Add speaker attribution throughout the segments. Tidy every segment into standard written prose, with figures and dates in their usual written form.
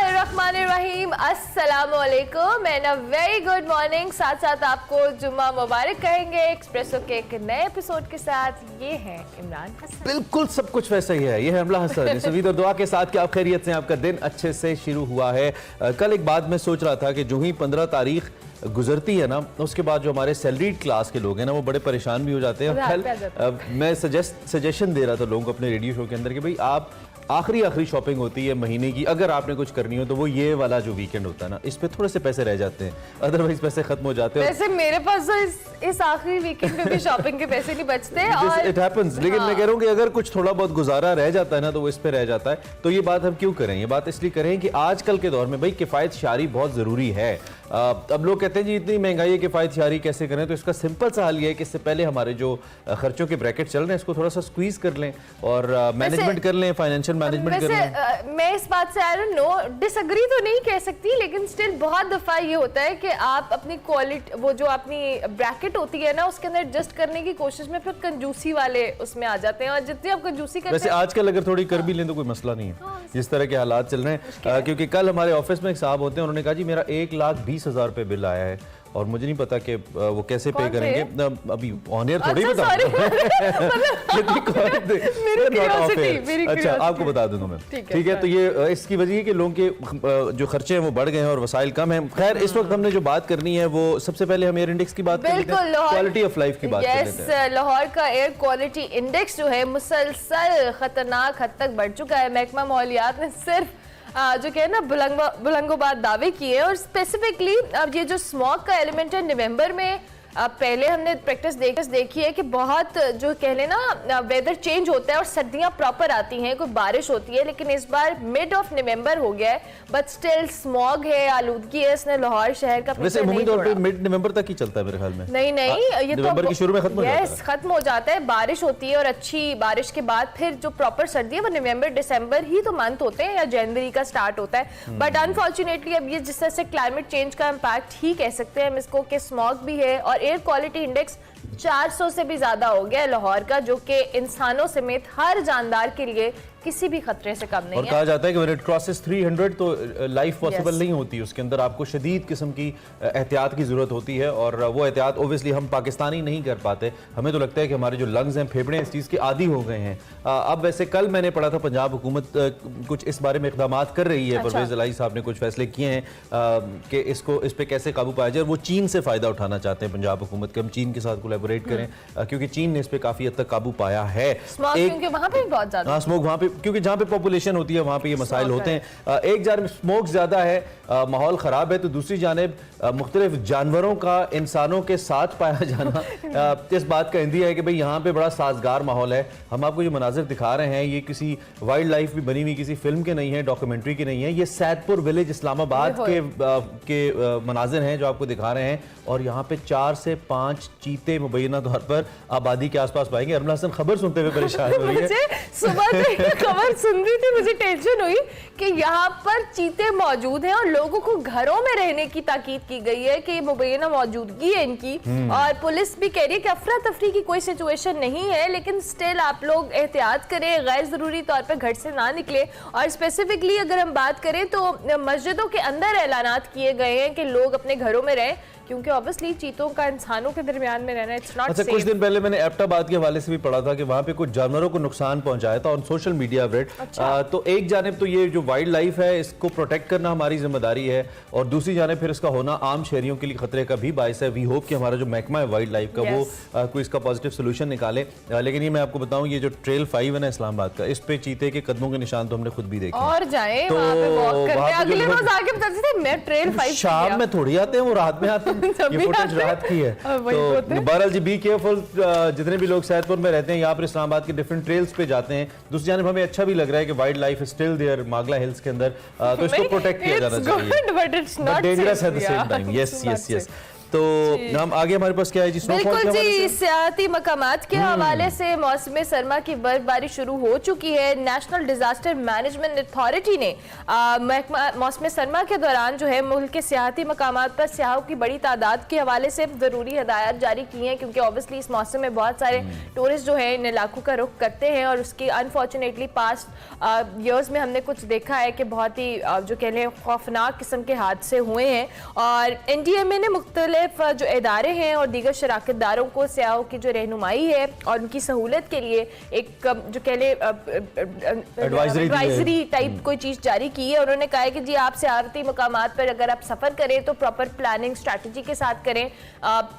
Speaker 1: बिस्मिल्लाहिर्रहमानिर्रहीम, अस्सलामुअलैकुम and a very good morning. साथ साथ आपको जुम्मा मुबारक कहेंगे एक्सप्रेसो के एक नए एपिसोड के साथ। ये है इमरान हसन।
Speaker 2: बिल्कुल सब कुछ वैसा ही है। ये है अमला हसन। इस उम्मीद और दुआ के साथ कि आप खैरियत से, आपका दिन अच्छे से शुरू हुआ है। कल एक बात मैं सोच रहा था कि जो ही 15 तारीख गुजरती है ना, उसके बाद जो हमारे सैलरीड क्लास के लोग हैं ना, वो बड़े परेशान भी हो जाते हैं। कल मैं सजेशन दे रहा था लोगों को अपने रेडियो शो के अंदर कि भाई आप आखिरी शॉपिंग होती है महीने की, अगर आपने कुछ करनी हो तो वो ये वाला जो वीकेंड होता है ना, इस पे थोड़े से पैसे रह जाते हैं, अदरवाइज पैसे खत्म हो जाते हैं।
Speaker 1: वैसे मेरे पास तो इस आखिरी वीकेंड पे भी शॉपिंग के पैसे नहीं बचते और
Speaker 2: इट हैपेंस। लेकिन मैं कह रहा हूँ कि अगर कुछ थोड़ा बहुत गुजारा रह जाता है ना, तो वो इस पे रह जाता है। तो ये बात हम क्यों करें? ये बात इसलिए करें कि आजकल के दौर में भाई किफ़ायत शारी बहुत ज़रूरी है। अब लोग कहते हैं जी इतनी महंगाई है, किफ़ायत शारी कैसे करें? तो इसका सिंपल सा हल ये है कि इससे पहले हमारे जो खर्चों के ब्रैकेट चल रहे हैं, इसको थोड़ा सा स्क्वीज कर लें और मैनेजमेंट कर लें, फाइनेंशियल मैनेजमेंट कर लें।
Speaker 1: मैं इस बात से आई डोंट नो, डिसएग्री तो नहीं कह सकती, लेकिन स्टिल बहुत दफा ये होता है कि आप अपनी क्वालिटी, वो जो अपनी ब्रैकेट होती है ना, उसके अंदर एडजस्ट करने की कोशिश में फिर कंजूसी वाले उसमें आ जाते हैं। और जितनी आप कंजूसी करते हैं,
Speaker 2: वैसे आजकल अगर थोड़ी कर भी लें तो कोई मसला नहीं है, जिस तरह के हालात चल रहे हैं। क्योंकि कल हमारे ऑफिस में एक साहब होते हैं, उन्होंने कहा जी मेरा 1,20,000 रुपए बिल आया है और मुझे नहीं पता कि वो कैसे पे करेंगे। अभी ऑन एयर थोड़ी बता अच्छा आपको बता दूंगा मैं, ठीक है। तो ये इसकी वजह है कि लोगों के जो खर्चे हैं वो बढ़ गए हैं और वसाइल कम हैं। खैर, इस वक्त हमने जो बात करनी है वो सबसे पहले हम एयर इंडेक्स की बात कर लेते हैं, क्वालिटी ऑफ लाइफ की बात कर लेते हैं।
Speaker 1: लाहौर का एयर क्वालिटी इंडेक्स जो है मुसलसल खतरनाक हद तक बढ़ चुका है। महकमा माहौलियात ने सिर्फ जो क्या है ना बुलंदोबाद दावे किए, और स्पेसिफिकली अब ये जो स्मॉग का एलिमेंट है नवंबर में, पहले हमने प्रैक्टिस देखी है कि बहुत जो कह लेना वेदर चेंज होता है और सर्दियां प्रॉपर आती हैं, कोई बारिश होती है, लेकिन इस बार मिड ऑफ नवंबर हो गया है बट स्टिल स्मॉग है, आलूदगी है। इसने लाहौर शहर का
Speaker 2: वैसे उम्मीद तौर पे मिड नवंबर तक ही चलता है मेरे ख्याल में।
Speaker 1: नहीं, ये
Speaker 2: नवंबर के शुरू में खत्म हो जाता है।
Speaker 1: खत्म हो जाता है, बारिश होती है और अच्छी बारिश के बाद फिर जो प्रॉपर सर्दी है वो नवंबर दिसंबर ही तो मंथ होते हैं, या जनवरी का स्टार्ट होता है। बट अनफॉर्चुनेटली अब ये जिस तरह से क्लाइमेट चेंज का इम्पैक्ट ही कह सकते हैं हम इसको, कि स्मॉग भी है और एयर क्वालिटी इंडेक्स 400 से भी ज्यादा हो गया है लाहौर का, जो कि इंसानों समेत हर जानदार के लिए किसी भी खतरे से कम नहीं है।
Speaker 2: और कहा जाता है कि when it crosses 300 तो लाइफ पॉसिबल नहीं होती, उसके अंदर आपको शदीद किस्म की एहतियात की जरूरत होती है, और वो एहतियात ओबियसली हम पाकिस्तानी नहीं कर पाते। हमें तो लगता है कि हमारे जो लंग्स हैं, फेफड़े इस चीज़ के आदी हो गए हैं। अब वैसे कल मैंने पढ़ा था पंजाब हुकूमत कुछ इस बारे में इकदाम कर रही है। परवेज इलाही साहब ने कुछ फैसले किए हैं कि इस पे कैसे काबू पाया जाए। वो चीन से फ़ायदा उठाना चाहते हैं पंजाब हुकूमत के, हम चीन के साथ कोलैबोरेट करें, क्योंकि चीन ने इस पे काफ़ी हद तक काबू पाया है।
Speaker 1: वहाँ पे बहुत ज़्यादा
Speaker 2: स्मोक, वहाँ पे क्योंकि जहाँ पे पॉपुलेशन होती है वहाँ पे ये मसाइल होते हैं। एक जानब स्मोक ज़्यादा है, माहौल ख़राब है, तो दूसरी जानब मुख्तलिफ जानवरों का इंसानों के साथ पाया जाना इस बात का इंदिया है कि भाई यहाँ पे बड़ा साजगार माहौल है। हम आपको ये मनाजिर दिखा रहे हैं, ये किसी वाइल्ड लाइफ भी बनी हुई किसी फिल्म के नहीं है, डॉक्यूमेंट्री के नहीं है, ये सैदपुर विलेज इस्लामाबाद के मनाजिर हैं जो आपको दिखा रहे हैं। और यहाँ पे 4 से 5 चीते मुबैना तौर पर आबादी के आसपास पाएंगे। अमला हसन खबर सुनते हुए परेशान हो रही है।
Speaker 1: सुबह से खबर सुन रही थी, मुझे टेंशन हुई कि यहाँ पर चीते मौजूद हैं और लोगों को घरों में रहने की ताकीद की गई है कि मुबैना मौजूदगी है इनकी। और पुलिस भी कह रही है कि अफरा तफरी की कोई सिचुएशन नहीं है, लेकिन स्टिल आप लोग एहतियात करें, गैर जरूरी तौर पर घर से ना निकले। और स्पेसिफिकली अगर हम बात करें तो मस्जिदों के अंदर ऐलानात किए गए हैं कि लोग अपने घरों में रहें, क्योंकि ऑब्वियसली चीतों का इंसानों के दरमियान में रहना इट्स नॉट सेफ।
Speaker 2: कुछ दिन पहले मैंने एबटाबाद के हवाले से भी पढ़ा था कि वहाँ पे कुछ जानवरों को नुकसान पहुंचाया था ऑन सोशल मीडिया रेड। तो एक जानिब तो ये जो वाइल्ड लाइफ है इसको प्रोटेक्ट करना हमारी जिम्मेदारी है, और दूसरी जानिब फिर इसका होना आम शहरियों के लिए खतरे का भी बायस है। वी होप कि हमारा जो महकमा है वाइल्ड लाइफ का वो कोई इसका पॉजिटिव सोल्यूशन निकाले। लेकिन ये मैं आपको बताऊँ, ये जो ट्रेल 5 है ना इस्लामाबाद का, इस पे चीते के कदमों के निशान तो हमने खुद भी देखे।
Speaker 1: और जाए अगले रोज आगे
Speaker 2: शाम में थोड़ी आते हैं, वो रात में आते हैं, राहत की है। तो बहरहाल जी बी केयरफुल, जितने भी लोग सैदपुर में रहते हैं, यहाँ पर इस्लामाबाद के डिफरेंट ट्रेल्स पे जाते हैं। दूसरी जानिब हमें अच्छा भी लग रहा है कि wild life is still there Margalla hills के अंदर, तो इसको प्रोटेक्ट किया जाना चाहिए, but dangerous at the same time. Yes yes yes. तो हम आगे हमारे पास क्या है जी?
Speaker 1: बिल्कुल जी, सियाहती मकामात के हवाले से मौसम सरमा की बर्फबारी शुरू हो चुकी है। नेशनल डिजास्टर मैनेजमेंट अथॉरिटी ने मौसम सरमा के दौरान जो है मुल्क के सियाहती मकामात पर सियाहों की बड़ी तादाद के हवाले से ज़रूरी हिदायत जारी की हैं, क्योंकि ऑब्वियसली इस मौसम में बहुत सारे टूरिस्ट जो है इन इलाकों का रुख करते हैं और उसकी अनफॉर्चुनेटली पास्ट ईयर्स में हमने कुछ देखा है कि बहुत ही जो कह लें खौफनाक किस्म के हादसे हुए हैं। और NDMA ने मुख्तलिफ जो इदारे हैं और दीगर शराकतदारों को सियाहों की जो रहनुमाई है और उनकी सहूलत के लिए एक जो कह लें एडवाइजरी टाइप कोई चीज़ जारी की है। उन्होंने कहा है कि जी आप सियाहती मकामात पर अगर आप सफ़र करें तो प्रॉपर प्लानिंग स्ट्रैटेजी के साथ करें,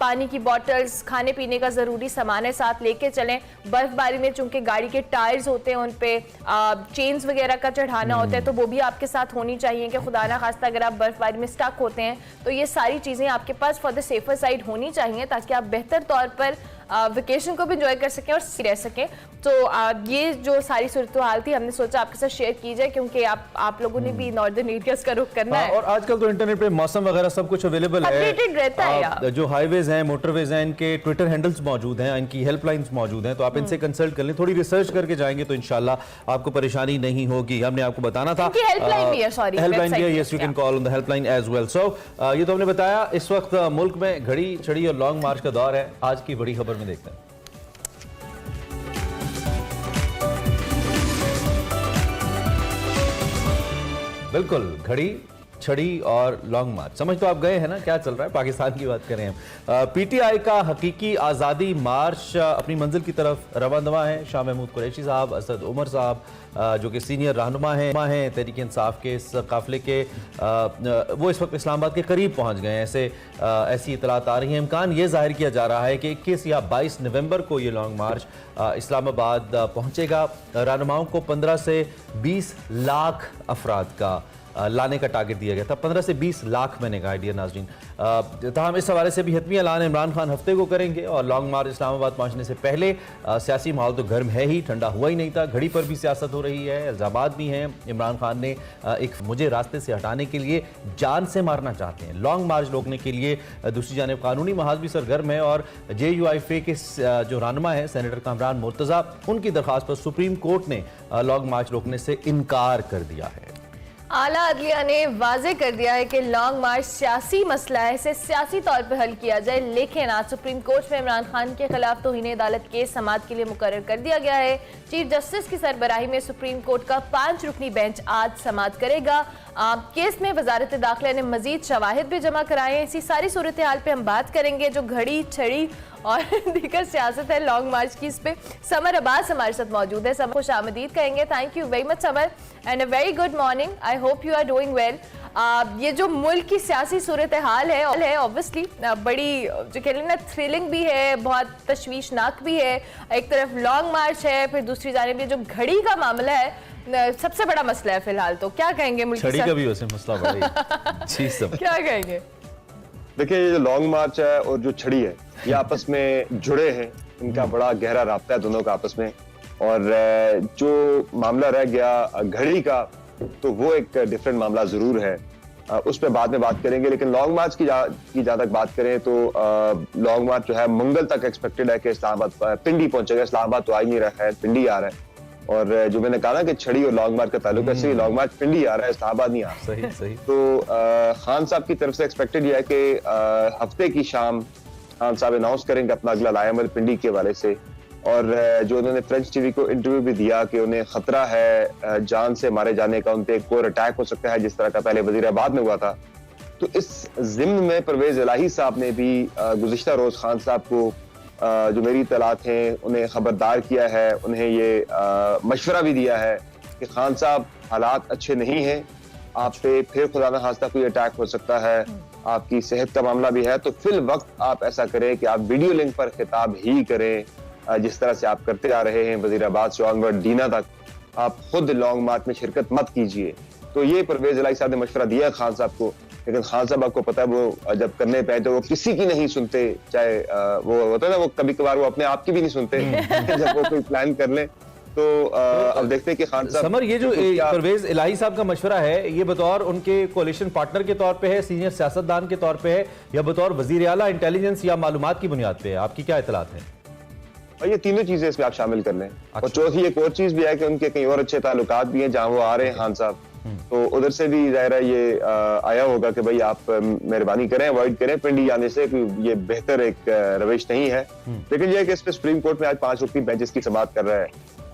Speaker 1: पानी की बॉटल्स, खाने पीने का ज़रूरी सामान साथ लेके चलें। बर्फबारी में चूंकि गाड़ी के टायर्स होते हैं, उन पे चेन्स वगैरह का चढ़ाना होता है, तो वो भी आपके साथ होनी चाहिए कि खुदा ना खास्ता अगर आप बर्फबारी में स्टक होते हैं तो ये सारी चीज़ें आपके पास फॉर द सेफर साइड होनी चाहिए, ताकि आप बेहतर तौर पर वेकेशन को भी एंजॉय कर सकें और रह सकें। तो ये जो सारी सूरत हाल थी हमने सोचा आपके साथ शेयर की जाए, क्योंकि आप लोगों ने भी नॉर्दर्न एरियाज का रुख करना है।
Speaker 2: और आजकल तो इंटरनेट पे मौसम वगैरह सब कुछ अवेलेबल है,
Speaker 1: रहता है।
Speaker 2: जो हाईवेज हैं, मोटरवेज हैं, इनके ट्विटर हैंडल्स मौजूद हैं, इनकी हेल्पलाइंस मौजूद हैं, तो आप इनसे कंसल्ट कर लें, थोड़ी रिसर्च करके जाएंगे तो इंशाल्लाह आपको परेशानी नहीं होगी। हमने आपको बताना था
Speaker 1: हेल्पलाइन भी है, सॉरी
Speaker 2: हेल्पलाइन भी है, yes you can call on the helpline as well. So ये तो हमने बताया। इस वक्त मुल्क में घड़ी छड़ी और लॉन्ग मार्च का दौर है। आज की बड़ी खबर में देखते हैं। बिल्कुल, घड़ी छड़ी और लॉन्ग मार्च, समझ तो आप गए हैं ना क्या चल रहा है। पाकिस्तान की बात करें हम, PTI का हकीकी आज़ादी मार्च अपनी मंजिल की तरफ रवां दवा है। शाह महमूद कुरैशी साहब, असद उमर साहब जो कि सीनियर रहनुमा हैं तहरीक इंसाफ के इस काफिले के, वो इस वक्त इस्लामाबाद के करीब पहुंच गए हैं। ऐसी इतलात आ रही है। इम्कान ये जाहिर किया जा रहा है कि 21 या 22 नवंबर को ये लॉन्ग मार्च इस्लामाबाद पहुंचेगा। रहनुमाओं को 15 से 20 लाख अफराद का लाने का टारगेट दिया गया था। 15 से 20 लाख मैंने कहा डियर नाज़रीन। तमाम इस हवाले से भी हतमी ऐलान इमरान खान हफ्ते को करेंगे। और लॉन्ग मार्च इस्लामाबाद पहुंचने से पहले सियासी माहौल तो गर्म है ही, ठंडा हुआ ही नहीं था। घड़ी पर भी सियासत हो रही है, इल्ज़ामात भी हैं। इमरान खान ने एक मुझे रास्ते से हटाने के लिए जान से मारना चाहते हैं। लॉन्ग मार्च रोकने के लिए दूसरी जानिब कानूनी महाज भी सरगर्म है। और JUIF के जो रहनुमा है सेनेटर कामरान मुर्तज़ा, उनकी दरख्वास्त पर सुप्रीम कोर्ट ने लॉन्ग मार्च रोकने से इनकार कर दिया है।
Speaker 1: आला अदलिया ने वाजे कर दिया है कि लॉन्ग मार्च सियासी मसला है, इसे सियासी तौर पर हल किया जाए। लेकिन आज सुप्रीम कोर्ट में इमरान खान के खिलाफ तौहीन अदालत केस समाअत के लिए मुकर्रर कर दिया गया है। चीफ जस्टिस की सरबराही में सुप्रीम कोर्ट का 5 रुकनी बेंच आज समाअत करेगा। केस में वजारत दाखिला ने मजीद शवाहिद भी जमा कराए हैं। इसी सारी सूरत हाल पे हम बात करेंगे जो घड़ी छड़ी और दीगर सियासत है लॉन्ग मार्च की। इस पे समर अब्बास हमारे साथ मौजूद है। समर खुश आमदीद कहेंगे। Thank you very much Samar and a very good morning. I hope you are doing well. ये जो मुल्क की सियासी सूरत हाल है ऑब्वियसली बड़ी जो कह लेना थ्रिलिंग भी है, बहुत तशवीशनाक भी है। एक तरफ लॉन्ग मार्च है, फिर दूसरी जानिब ये जो घड़ी का मामला है सबसे बड़ा मसला है फिलहाल। तो क्या कहेंगे मुल्क
Speaker 2: छड़ी का भी वैसे मसला बड़ा है जी सब
Speaker 1: क्या कहेंगे?
Speaker 3: देखिए ये जो लॉन्ग मार्च है और जो छड़ी है ये आपस में जुड़े हैं, इनका बड़ा गहरा राब्ता है दोनों का आपस में। और जो मामला रह गया घड़ी का तो वो एक डिफरेंट मामला जरूर है, उस पर बाद में बात करेंगे। लेकिन लॉन्ग मार्च की जहाँ तक बात करें तो लॉन्ग मार्च जो है मंगल तक एक्सपेक्टेड है कि इस्लामाबाद पिंडी पहुंचेगा। इस्लामाबाद तो आ ही नहीं रहा है, पिंडी आ रहा है। और जो मैंने कहा ना कि छड़ी और लॉन्ग मार्च का ताल्लुक है, लॉन्ग मार्च पिंडी आ रहा है, इस्लामाबाद नहीं आ रहा।
Speaker 2: सही सही।
Speaker 3: तो खान साहब की तरफ से एक्सपेक्टेड यह है कि हफ्ते की शाम खान साहब अनाउंस करेंगे अपना अगला लाएमल पिंडी के हवाले से। और जो उन्होंने फ्रेंच टीवी को इंटरव्यू भी दिया कि उन्हें खतरा है जान से मारे जाने का, उन पे एक और अटैक हो सकता है जिस तरह का पहले वजीराबाद में हुआ था। तो इस जिम्न में परवेज इलाही साहब ने भी गुज़िश्ता रोज खान साहब को जो मेरी इत्तलात हैं उन्हें खबरदार किया है, उन्हें ये मशवरा भी दिया है कि खान साहब हालात अच्छे नहीं हैं, आप पे फिर खुदा न खास्ता कोई अटैक हो सकता है, आपकी सेहत का मामला भी है। तो फिल वक्त आप ऐसा करें कि आप वीडियो लिंक पर खिताब ही करें जिस तरह से आप करते आ रहे हैं वजीराबाद से ऑनवर्ड डीना तक। आप खुद लॉन्ग मार्च में शिरकत मत कीजिए। तो ये परवेज इलाही साहब ने मशवरा दिया खान साहब को। लेकिन खान साहब आपको पता है वो जब करने पे तो वो किसी की नहीं सुनते, चाहे वो होता है ना वो कभी कभार वो अपने आप की भी नहीं सुनते जब वो कोई प्लान कर ले। तो अब देखते हैं कि खान साहब
Speaker 2: समर, ये जो परवेज इलाही साहब का मशवरा है, ये बतौर उनके कोalition पार्टनर के तौर पे है, सीनियर सियासतदान के तौर पे है, या बतौर वजीर आला इंटेलिजेंस या मालूमात की बुनियाद पे है? आपकी क्या इतलात है?
Speaker 3: और ये तीनों चीजें इसमें आप शामिल कर लें। और चौथी एक और चीज भी है कि उनके कहीं और अच्छे ताल्लुकात भी हैं जहां वो आ रहे हैं खान साहब, तो उधर से भी जाहिर है ये आया होगा कि भाई आप मेहरबानी करें, अवॉइड करें पिंडी आने से, ये बेहतर एक रविश नहीं है। लेकिन यह है कि इस पे सुप्रीम कोर्ट में आज 5 रुकनी बेंच इसकी समाअत कर रहा है,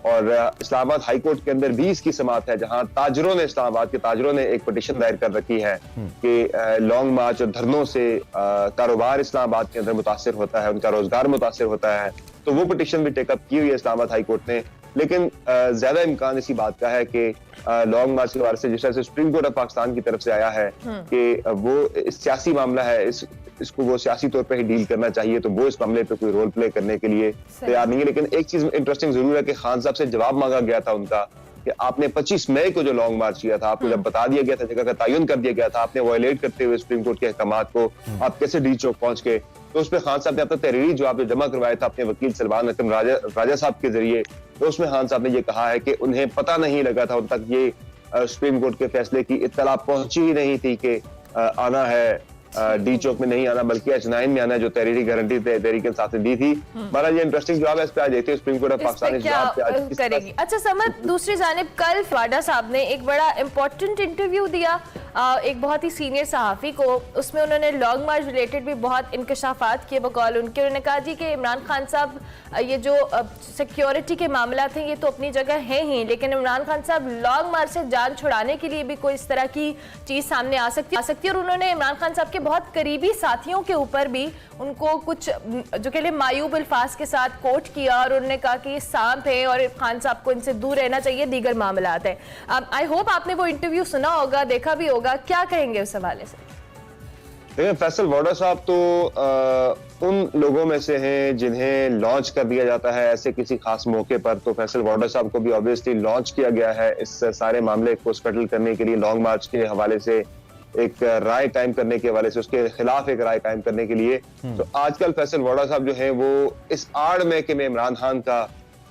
Speaker 3: और इस्लामाबाद हाई कोर्ट के अंदर भी इसकी समाअत है, जहां ताजरों ने, इस्लामाबाद के ताजरों ने एक पिटीशन दायर कर रखी है कि लॉन्ग मार्च और धरनों से कारोबार इस्लामाबाद के अंदर मुतासिर होता है, उनका रोजगार मुतासिर होता है। तो वो पिटीशन भी टेकअप की हुई है इस्लामाबाद हाई कोर्ट ने। लेकिन ज्यादा इम्कान इसी बात का है कि लॉन्ग मार्च के बारे से जिस तरह से सुप्रीम कोर्ट ऑफ पाकिस्तान की तरफ से आया है कि वो सियासी मामला है, इसको वो सियासी तौर पे ही डील करना चाहिए, तो वो इस मामले पे कोई रोल प्ले करने के लिए तैयार नहीं है। लेकिन एक चीज इंटरेस्टिंग जरूर है कि खान साहब से जवाब मांगा गया था उनका कि आपने 25 मई को जो लॉन्ग मार्च किया था, आपको जब बता दिया गया था, जगह का तयन कर दिया गया था, आपने वायलेट करते हुए सुप्रीम कोर्ट के अहकामात को आप कैसे डी चौक पहुंच गए, तो उसमें खान साहब ने अपना तहरीरी जवाब जो जमा करवाया था अपने वकील सलमान अकरम राजा साहब के जरिए, तो उसमें खान साहब ने ये कहा है कि उन्हें पता नहीं लगा था, उन तक ये सुप्रीम कोर्ट के फैसले की इत्तला पहुंची ही नहीं थी कि आना है डी चौक में नहीं आना, बल्कि H9 में आना, जो तहरीरी गारंटी तहरीक इंसाफ ने दी थी। हमारा ये इंटरेस्टिंग जवाब है, इस पे आज देखते हैं सुप्रीम कोर्ट ऑफ पाकिस्तान इस जवाब पे आज
Speaker 1: करेगी। अच्छा समर, दूसरी जानिब कल वाडा साहब ने एक बड़ा इंपॉर्टेंट इंटरव्यू दिया एक बहुत ही सीनियर सहाफ़ी को, उसमें उन्होंने लॉन्ग मार्च रिलेटेड भी बहुत इंकशाफात किए बकौल उनके। उन्होंने कहा जी कि इमरान खान साहब ये जो सिक्योरिटी के मामला थे ये तो अपनी जगह है ही, लेकिन इमरान खान साहब लॉन्ग मार्च से जान छुड़ाने के लिए भी कोई इस तरह की चीज़ सामने आ सकती है। और उन्होंने इमरान खान साहब के बहुत करीबी साथियों के ऊपर भी उनको कुछ जो कह ले मायूब अल्फाज के साथ कोट किया, और उन्होंने कहा कि ये सांप है और खान साहब को इनसे दूर रहना चाहिए, दीगर मामलात है। आई होप आपने वो इंटरव्यू सुना होगा, देखा भी होगा, क्या कहेंगे उस हवाले से?
Speaker 3: देखिए, फैसल वाडा साहब तो उन लोगों में से हैं जिन्हें लॉन्च कर दिया जाता है ऐसे किसी खास मौके पर, तो फैसल वाडा साहब को भी ऑब्वियसली लॉन्च किया गया है इस सारे मामले को स्कटल करने के लिए, लॉन्ग मार्च के हवाले से एक राय कायम करने के हवाले से, उसके खिलाफ एक राय कायम करने के लिए। तो आजकल फैसल वाडा साहब जो है वो इस आड़ में कि मैं इमरान खान का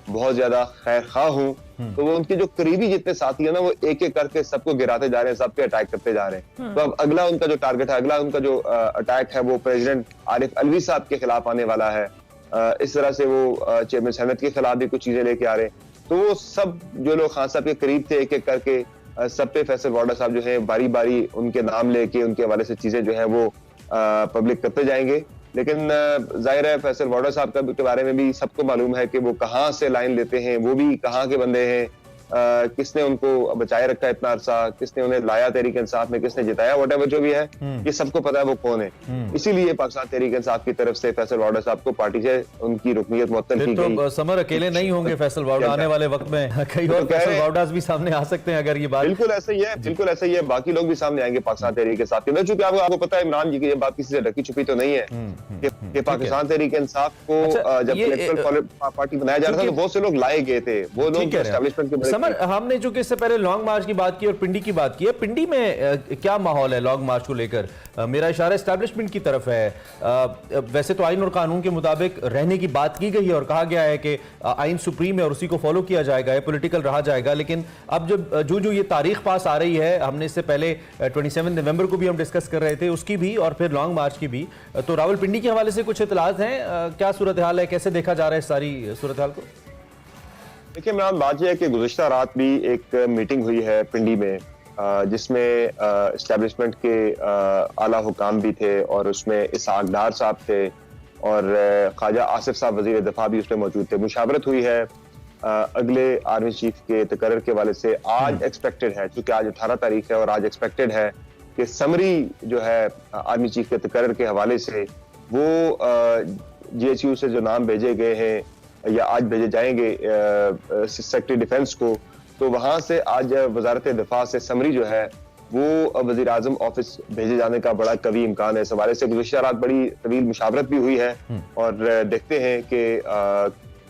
Speaker 3: बहुत ज्यादा खैर खा हूं, तो वो उनके जो करीबी जितने साथी है ना, वो एक एक करके सबको गिराते जा रहे हैं, सब पे अटैक करते जा रहे हैं। तो अब अगला उनका जो टारगेट है, अगला उनका जो अटैक है, वो प्रेसिडेंट आरिफ अलवी साहब के खिलाफ आने वाला है। इस तरह से वो चेयरमैन सेनेट के खिलाफ भी कुछ चीजें लेके आ रहे हैं। तो वो सब जो लोग खान साहब के करीब थे, एक एक करके सब पे फैसल वाडा साहब जो है बारी बारी उनके नाम लेके उनके हवाले से चीजें जो है वो पब्लिक करते जाएंगे। लेकिन जाहिर है फैसल वाडा साहब के बारे में भी सबको मालूम है कि वो कहाँ से लाइन लेते हैं, वो भी कहाँ के बंदे हैं, किसने उनको बचाए रखा है इतना अरसा, किसने उन्हें लाया तहरीक इंसाफ में, किसने जिताया, व्हाटएवर जो भी है, ये सबको पता है वो कौन है। इसीलिए पाकिस्तान तहरीक इंसाफ की तरफ से फैसल वाडा साहब को पार्टी से उनकी रुकनीयत मुअत्तल की गई।
Speaker 2: तो समर अकेले नहीं होंगे फैसल वाडा, आने वाले वक्त में कई और फैसल वाडास भी सामने आ सकते हैं अगर ये बात।
Speaker 3: बिल्कुल ऐसा ही है, बिल्कुल ऐसा ही है, बाकी लोग भी सामने आएंगे पाकिस्तान तहरीक इंसाफ के अंदर। चूंकि आपको पता है इमरान जी की ये बात किसी से ढकी छुपी तो नहीं है कि पाकिस्तान तहरीक इंसाफ को जब इलेक्टोरल पार्टी बनाया जा रहा था तो बहुत से लोग लाए गए थे, वो लोग एस्टैब्लिशमेंट के।
Speaker 2: समर, हमने जो इससे पहले लॉन्ग मार्च की बात की और पिंडी की बात की है, पिंडी में क्या माहौल है लॉन्ग मार्च को लेकर? मेरा इशारा एस्टैब्लिशमेंट की तरफ है। वैसे तो आइन और कानून के मुताबिक रहने की बात की गई है और कहा गया है कि आइन सुप्रीम है और उसी को फॉलो किया जाएगा, पॉलिटिकल रहा जाएगा। लेकिन अब जब जो ये तारीख पास आ रही है, हमने इससे पहले 27 नवंबर को भी हम डिस्कस कर रहे थे, उसकी भी और फिर लॉन्ग मार्च की भी, तो रावलपिंडी के हवाले से कुछ इतलात हैं? क्या सूरत हाल है, कैसे देखा जा रहा है सारी सूरत हाल को?
Speaker 3: देखिए इमरान, बात यह है कि गुज़िश्ता रात भी एक मीटिंग हुई है पिंडी में, जिसमें एस्टैब्लिशमेंट के आला हुकाम भी थे और उसमें इसहाक डार साहब थे और ख्वाजा आसिफ साहब वजीर दफा भी उसमें मौजूद थे। मुशावरत हुई है अगले आर्मी चीफ के तकर्रर के हवाले से। आज एक्सपेक्टेड है, चूंकि आज 18 तारीख है और आज एक्सपेक्टेड है कि समरी जो है आर्मी चीफ के तकर्रर के हवाले से वो GHQ से जो नाम भेजे गए हैं या आज भेजे जाएंगे सेक्रेटरी डिफेंस को, तो वहां से आज वजारत दिफा से समरी जो है वो वजीर आजम ऑफिस भेजे जाने का बड़ा कवी इम्कान है। इस हवाले से गुज़िश्ता रात बड़ी तवील मुशावरत भी हुई है और देखते हैं कि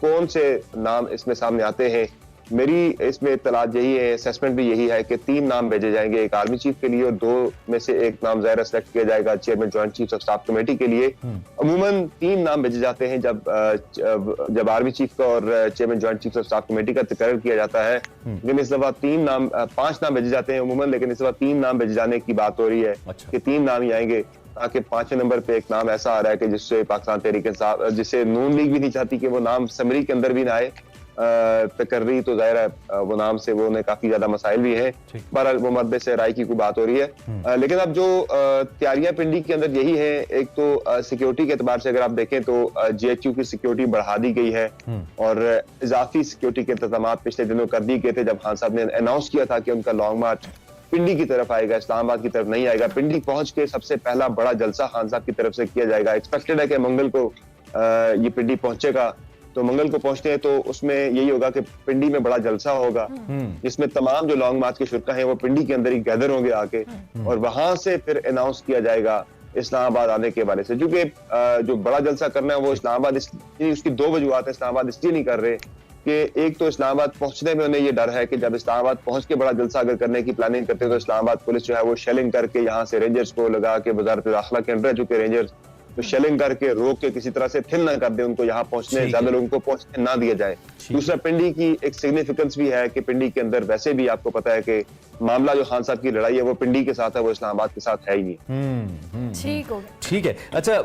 Speaker 3: कौन से नाम इसमें सामने आते हैं मेरी इसमें इत्तला यही है, असेसमेंट भी यही है कि 3 नाम भेजे जाएंगे, एक आर्मी चीफ के लिए और 2 में से एक नाम ज़ाहिर सेलेक्ट किया जाएगा chairman joint chief of staff committee के लिए। अमूमन 3 नाम भेजे जाते हैं जब आर्मी चीफ का और chairman joint chief of staff committee का तकर्र किया जाता है, लेकिन इस दफा 5 नाम भेजे जाते हैं अमूमन, लेकिन इस दफा 3 नाम भेजे जाने की बात हो रही है। कि 3 नाम ही आएंगे, ताकि 5वें नंबर पे एक नाम ऐसा आ रहा है कि जिससे पाकिस्तान तहरीक इंसाफ, जिससे नून लीग भी नहीं चाहती कि वो नाम समरी के अंदर भी ना आए तकर्री, तो जाहिर है वो नाम से वो ने काफी ज्यादा मसाइल भी है। बहरहाल वो मद्दे से राय की कोई बात हो रही है। लेकिन अब जो तैयारियां पिंडी के अंदर यही है, एक तो सिक्योरिटी के एतबार से अगर आप देखें तो GHQ की सिक्योरिटी बढ़ा दी गई है और इजाफी सिक्योरिटी के इंतजाम पिछले दिनों कर दिए गए थे जब खान साहब ने अनाउंस किया था कि उनका लॉन्ग मार्च पिंडी की तरफ आएगा, इस्लामाबाद की तरफ नहीं आएगा। पिंडी पहुंच के सबसे पहला बड़ा जलसा खान साहब की तरफ से किया जाएगा। एक्सपेक्टेड है कि मंगल को ये पिंडी पहुंचेगा, तो मंगल को पहुंचते हैं तो उसमें यही होगा कि पिंडी में बड़ा जलसा होगा जिसमें तमाम जो लॉन्ग मार्च के शुरा हैं वो पिंडी के अंदर ही गैदर होंगे आके, और वहां से फिर अनाउंस किया जाएगा इस्लामाबाद आने के हवाले से। क्योंकि जो बड़ा जलसा करना है वो इस्लामाबाद, उसकी 2 वजूहत है। इस्लामाबाद इसलिए नहीं कर रहे कि एक तो इस्लामाबाद पहुंचने में उन्हें ये डर है कि जब इस्लामाबाद पहुंच के बड़ा जलसा अगर करने की प्लानिंग करते हैं तो इस्लामाबाद पुलिस जो है वो शेलिंग करके यहाँ से रेंजर्स को लगा के, वजारत दाखिला के अंडर चुके रेंजर्स तो शेलिंग करके रोक के किसी तरह से थिन ना कर दे, उनको यहाँ पहुंचने, ज्यादा लोगों को पहुंचने ना दिया जाए। दूसरा, पिंडी की एक सिग्निफिकेंस भी है कि पिंडी के अंदर वैसे भी आपको पता है कि मामला जो खान साहब की लड़ाई है वो पिंडी के साथ है, वो इस्लामाबाद के साथ है ही नहीं।
Speaker 2: ठीक है। अच्छा,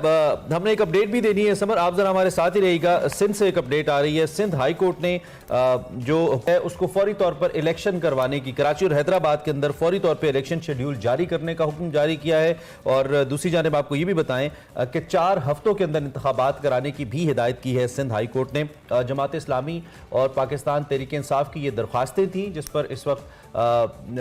Speaker 2: हमने एक अपडेट भी देनी है समर, आप जरा हमारे साथ ही रहिएगा। सिंध से एक अपडेट आ रही है। सिंध हाई कोर्ट ने जो है उसको फौरी तौर पर इलेक्शन करवाने की, कराची और हैदराबाद के अंदर फौरी तौर पर इलेक्शन शेड्यूल जारी करने का हुक्म जारी किया है। और दूसरी जानिब आपको ये भी बताएं कि 4 हफ्तों के अंदर इंतखाबात कराने की भी हिदायत की है सिंध हाई कोर्ट ने। जमात इस्लामी और पाकिस्तान तहरीक इंसाफ की ये दरख्वास्तें थी जिस पर इस वक्त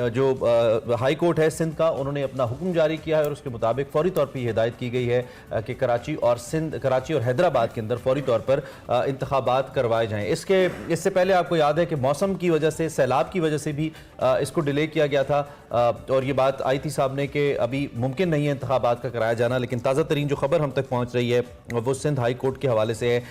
Speaker 2: जो हाई कोर्ट है सिंध का, उन्होंने अपना हुक्म जारी किया है और उसके मुताबिक फौरी तौर पर हिदायत की गई है कि कराची और हैदराबाद के अंदर फौरी तौर पर इंतखाबात करवाए जाएं। इससे पहले आपको याद है कि मौसम की वजह से, सैलाब की वजह से भी इसको डिले किया गया था और ये बात आई थी सामने कि अभी मुमकिन नहीं है इंतखाबात का कराया जाना। लेकिन ताज़ा तरीन जो खबर हम तक पहुँच रही है वो सिंध हाई कोर्ट के हवाले से है।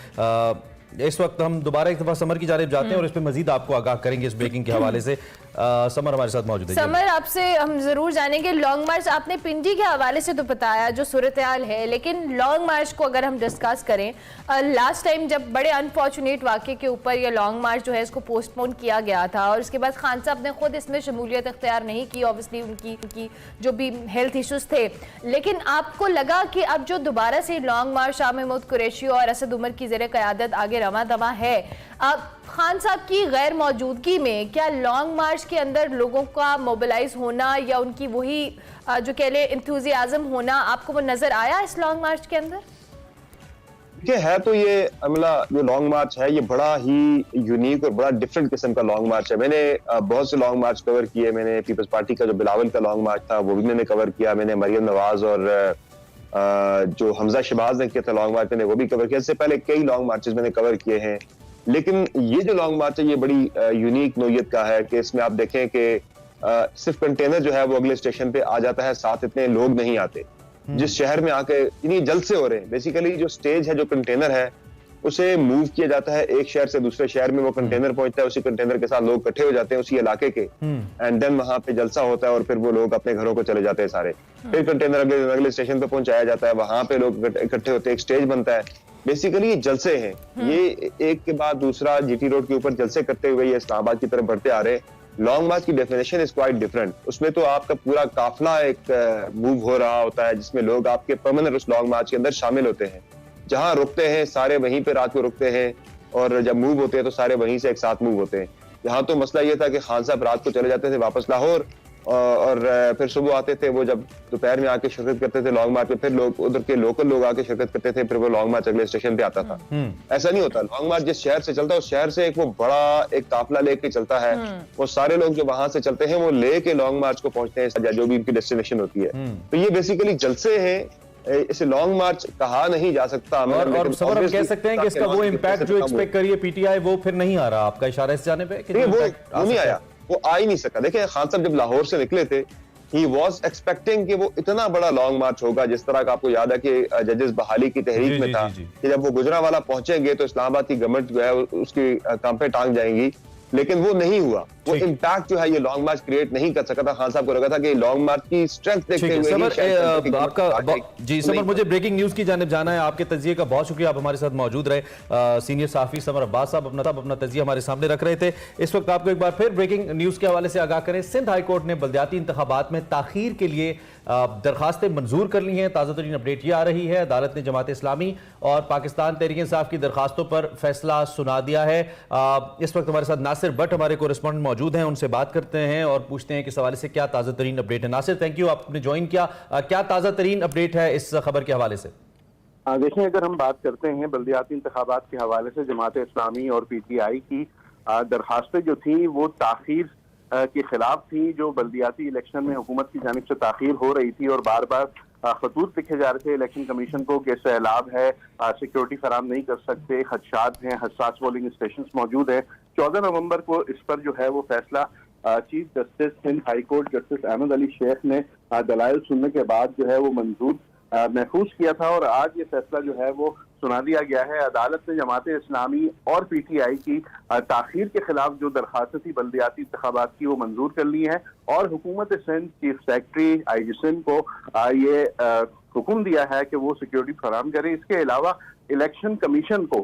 Speaker 2: इस वक्त हम दोबारा एक दफा समर की जानिब जाते हैं और इस पर मजीद आपको आगाह करेंगे इस ब्रेकिंग के हवाले से। समर हमारे साथ मौजूद है।
Speaker 1: समर, आपसे हम जरूर जानेंगे लॉन्ग मार्च, आपने पिंडी के हवाले से तो बताया जो सूरत हाल है, लेकिन लॉन्ग मार्च को अगर हम डिस्कस करें, लास्ट टाइम जब बड़े अनफॉर्चुनेट वाक़े के ऊपर यह लॉन्ग मार्च जो है इसको पोस्टपोन किया गया था और उसके बाद खान साहब ने खुद इसमें शमूलियत इख्तियार नहीं की, ऑब्वियसली उनकी जो भी हेल्थ इश्यूज थे। लेकिन आपको लगा कि अब जो दोबारा से लॉन्ग मार्च शाह महमूद कुरैशी और असद उमर की ज़ेर क़यादत आगे रवा दवा है, अब खान साहब की गैर मौजूदगी में क्या लॉन्ग मार्च के अंदर लोगों का मोबिलाइज होना या उनकी वही जो कह ले इंथुजियाज्म होना, आपको वो नजर आया इस लॉन्ग मार्च के अंदर?
Speaker 3: देखिए, है तो ये अमला जो लॉन्ग मार्च है ये बड़ा ही यूनिक और बड़ा डिफरेंट किस्म का लॉन्ग मार्च है। मैंने बहुत से लॉन्ग मार्च कवर किए। मैंने पीपल्स पार्टी का जो बिलावल का लॉन्ग मार्च था वो भी मैंने कवर किया। मैंने मरियम नवाज और जो हमजा शहबाज ने किया था लॉन्ग मार्च, मैंने वो भी कवर किया। इससे पहले कई लॉन्ग मार्चेस मैंने कवर किए हैं। लेकिन ये जो लॉन्ग मार्च है ये बड़ी यूनिक नोयत का है कि इसमें आप देखें कि सिर्फ कंटेनर जो है वो अगले स्टेशन पे आ जाता है, साथ इतने लोग नहीं आते। जिस शहर में आके इतनी जलसे हो रहे हैं, बेसिकली जो स्टेज है, जो कंटेनर है, उसे मूव किया जाता है एक शहर से दूसरे शहर में। वो कंटेनर पहुंचता है, उसी कंटेनर के साथ लोग इकट्ठे हो जाते हैं उसी इलाके के, एंड देन वहां पे जलसा होता है और फिर वो लोग अपने घरों को चले जाते हैं सारे। फिर कंटेनर अगले स्टेशन पे पहुंचाया जाता है, वहां पे लोग इकट्ठे होते हैं, एक स्टेज बनता है। बेसिकली ये जलसे हैं, ये एक के बाद दूसरा GT रोड के ऊपर जलसे करते हुए ये इस्लामाबाद की तरफ बढ़ते आ रहे हैं। लॉन्ग मार्च की डेफिनेशन इज क्वाइट डिफरेंट। उसमें तो आपका पूरा काफिला एक मूव हो रहा होता है जिसमें लोग आपके परमानेंट उस लॉन्ग मार्च के अंदर शामिल होते हैं। जहां रुकते हैं सारे वहीं पे रात को रुकते हैं और जब मूव होते हैं तो सारे वहीं से एक साथ मूव होते हैं। यहाँ तो मसला ये था कि खान साहब रात को चले जाते थे वापस लाहौर और फिर सुबह आते थे। वो जब दोपहर में आके शिरकत करते थे लॉन्ग मार्च में, फिर लोग उधर के लोकल लोग आके शिरकत करते थे, फिर वो लॉन्ग मार्च अगले स्टेशन पे आता था। ऐसा नहीं होता। लॉन्ग मार्च जिस शहर से चलता है उस शहर से एक वो बड़ा एक काफिला लेके चलता है। वो सारे लोग जो वहां से चलते हैं वो लेके लॉन्ग मार्च को पहुंचते हैं जो भी उनकी डेस्टिनेशन होती है। तो ये बेसिकली जलसे हैं, इसे लॉन्ग मार्च कहा नहीं जा सकता।
Speaker 2: और सबर हम कह सकते हैं कि इसका वो इम्पैक्ट जो एक्सपेक्ट करिए PTI वो फिर नहीं आ रहा। आपका इशारा इस जाने पे कि
Speaker 3: वो नहीं आया, वो आ ही नहीं सका। देखिए, खान साहब जब लाहौर से निकले थे, ही वॉज एक्सपेक्टिंग कि वो इतना बड़ा लॉन्ग मार्च होगा जिस तरह का आपको याद है कि जजेस बहाली की तहरीक में था कि जब वो गुजरांवाला पहुंचेंगे तो इस्लामाबाद की गवर्नमेंट जो है उसकी काम पे टांग जाएंगी। लेकिन वो नहीं हुआ। वो इम्पैक्ट जो है ये लॉन्ग मार्च क्रिएट नहीं कर सका था। खान साहब को लगा था कि लॉन्ग मार्च की स्ट्रेंथ देखते हुए
Speaker 2: जी समर, मुझे ब्रेकिंग न्यूज की जानिब जाना है। आपके तजिए का बहुत शुक्रिया, आप हमारे साथ मौजूद रहे। सीनियर सहाफी समर अब्बास साहब अपना तजिया हमारे सामने रख रहे थे। इस वक्त आपको एक बार फिर ब्रेकिंग न्यूज के हवाले से आगाह करें। सिंध हाई कोर्ट ने बल्दियाती इंतखाबात में ताखीर के लिए दरखास्तें मंजूर कर ली हैं। ताज़ा तरीन अपडेट ये आ रही है, अदालत ने जमात इस्लामी और पाकिस्तान तहरीक इंसाफ की दरखास्तों पर फैसला सुना दिया है। इस वक्त हमारे साथ नासिर भट्ट हमारे कोरेस्पोंडेंट मौजूद हैं, उनसे बात करते हैं और पूछते हैं कि इस हवाले से क्या ताज़ा तरीन अपडेट है। नासिर, थैंक यू, आपने ज्वाइन किया। क्या ताज़ा तरीन अपडेट है इस खबर के हवाले से?
Speaker 4: देखिए, अगर हम बात करते हैं बल्दियाती इंतखाबात के हवाले से जमात इस्लामी और PTI की दरखास्तें जो थी वो ताखीर के खिलाफ थी। जो बल्दियाती इलेक्शन में हुकूमत की जानिब से ताखीर हो रही थी और बार बार खतूत लिखे जा रहे थे इलेक्शन कमीशन को कि सैलाब है, सिक्योरिटी फराम नहीं कर सकते, खदशात हैं, हसास पोलिंग स्टेशन मौजूद है। 14 नवंबर को इस पर जो है वो फैसला chief justice Sindh high court justice Ahmed Ali Shaikh ने दलाइल सुनने के बाद जो है वो मंजूर महफूज किया था और आज ये फैसला जो है वो सुना दिया गया है। अदालत ने जमात इस्लामी और PTI की ताखीर के खिलाफ जो दरखास्त थी बल्दियाती इंतखाबात की वो मंजूर कर ली है और हुकूमत Sindh chief secretary IG Sindh को ये हुक्म दिया है कि वो सिक्योरिटी फराहम करे। इसके अलावा इलेक्शन कमीशन को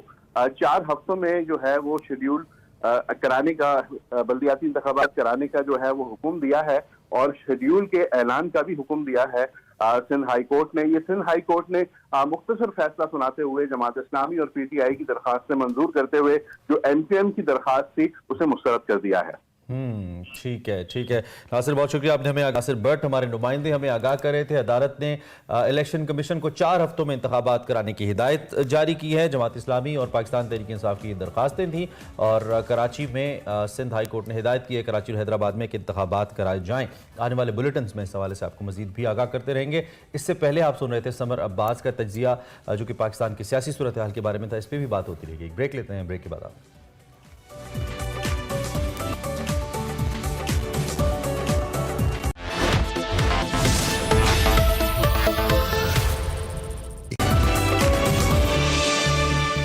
Speaker 4: 4 हफ्तों में जो है वो शेड्यूल कराने का, बल्दियाती इंतखाबात कराने का जो है वो हुक्म दिया है और शेड्यूल के ऐलान का भी हुक्म दिया है सिंध हाई कोर्ट ने। ये सिंध हाई कोर्ट ने मुख्तसर फैसला सुनाते हुए जमात इस्लामी और PTI की दरखास्त मंजूर करते हुए जो MQM की दरखास्त थी उसे मुस्तरद कर दिया है।
Speaker 2: ठीक है नासिर, बहुत शुक्रिया। आपने हमें, नासिर भट्ट हमारे नुमाइंदे हमें आगाह कर रहे थे। अदालत ने इलेक्शन कमीशन को 4 हफ्तों में इंतखाबात कराने की हिदायत जारी की है। जमात इस्लामी और पाकिस्तान तहरीक इंसाफ की दरखास्तें थी और कराची में सिंध हाई कोर्ट ने हिदायत की है कराची और हैदराबाद में कि इंतखाबात कराए जाएँ। आने वाले बुलेटिन में इस हवाले से आपको मजीद भी आगाह करते रहेंगे। इससे पहले आप सुन रहे थे समर अब्बास का तजिया जो कि पाकिस्तान की सियासी सूरत हाल के बारे में था। इस पर भी बात होती रहेगी। एक ब्रेक लेते हैं, ब्रेक के बाद आप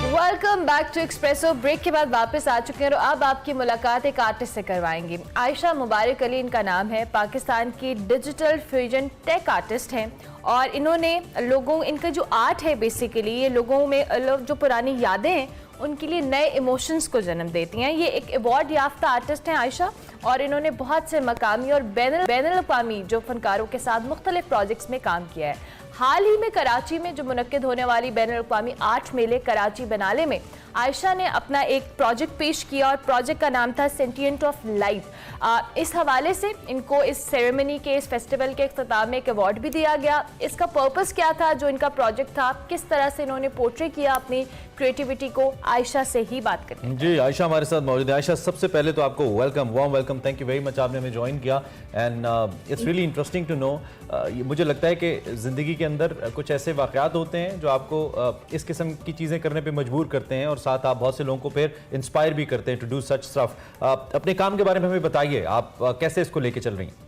Speaker 1: welcome back to Expresso. Break के बाद वापस आ चुके हैं और अब आपकी मुलाकात एक आर्टिस्ट से करवाएंगे। आयशा मुबारक अली इनका नाम है, पाकिस्तान की डिजिटल फ्यूजन टेक आर्टिस्ट हैं और इन्होंने इनका जो आर्ट है बेसिकली ये लोगों में जो पुरानी यादें हैं उनके लिए नए इमोशंस को जन्म देती हैं। ये एक अवार्ड याफ्ता आर्टिस्ट हैं आयशा और इन्होंने बहुत से मकामी और बैनुल-अक़वामी जो फनकारों के साथ मुख्तलिफ प्रोजेक्ट्स में काम किया है। हाल ही में कराची में जो मुनक्किद होने वाली बैनुल-अक़वामी आर्ट मेले कराची बनाले में आयशा ने अपना एक प्रोजेक्ट पेश किया और प्रोजेक्ट का नाम था सेंटिएंट ऑफ लाइफ। इस हवाले से इनको इस सेरेमनी के, इस फेस्टिवल के इख्तिताम में एक अवार्ड भी दिया गया। इसका पर्पस क्या था, जो इनका प्रोजेक्ट था, किस तरह से इन्होंने पोर्ट्रे किया अपनी क्रिएटिविटी को, आयशा से ही बात करते हैं।
Speaker 2: जी, आयशा हमारे साथ मौजूद है। आयशा, सबसे पहले तो आपको welcome, warm welcome, thank you very much, आपने हमें ज्वाइन किया and it's really interesting to know. मुझे लगता है कि ज़िंदगी के अंदर कुछ ऐसे वाक़यात होते हैं जो आपको इस किस्म की चीज़ें करने पे मजबूर करते हैं और साथ आप बहुत से लोगों को फिर इंस्पायर भी करते हैं टू डू सच स्टफ। अपने काम के बारे में हमें बताइए, आप कैसे इसको लेके चल रही हैं?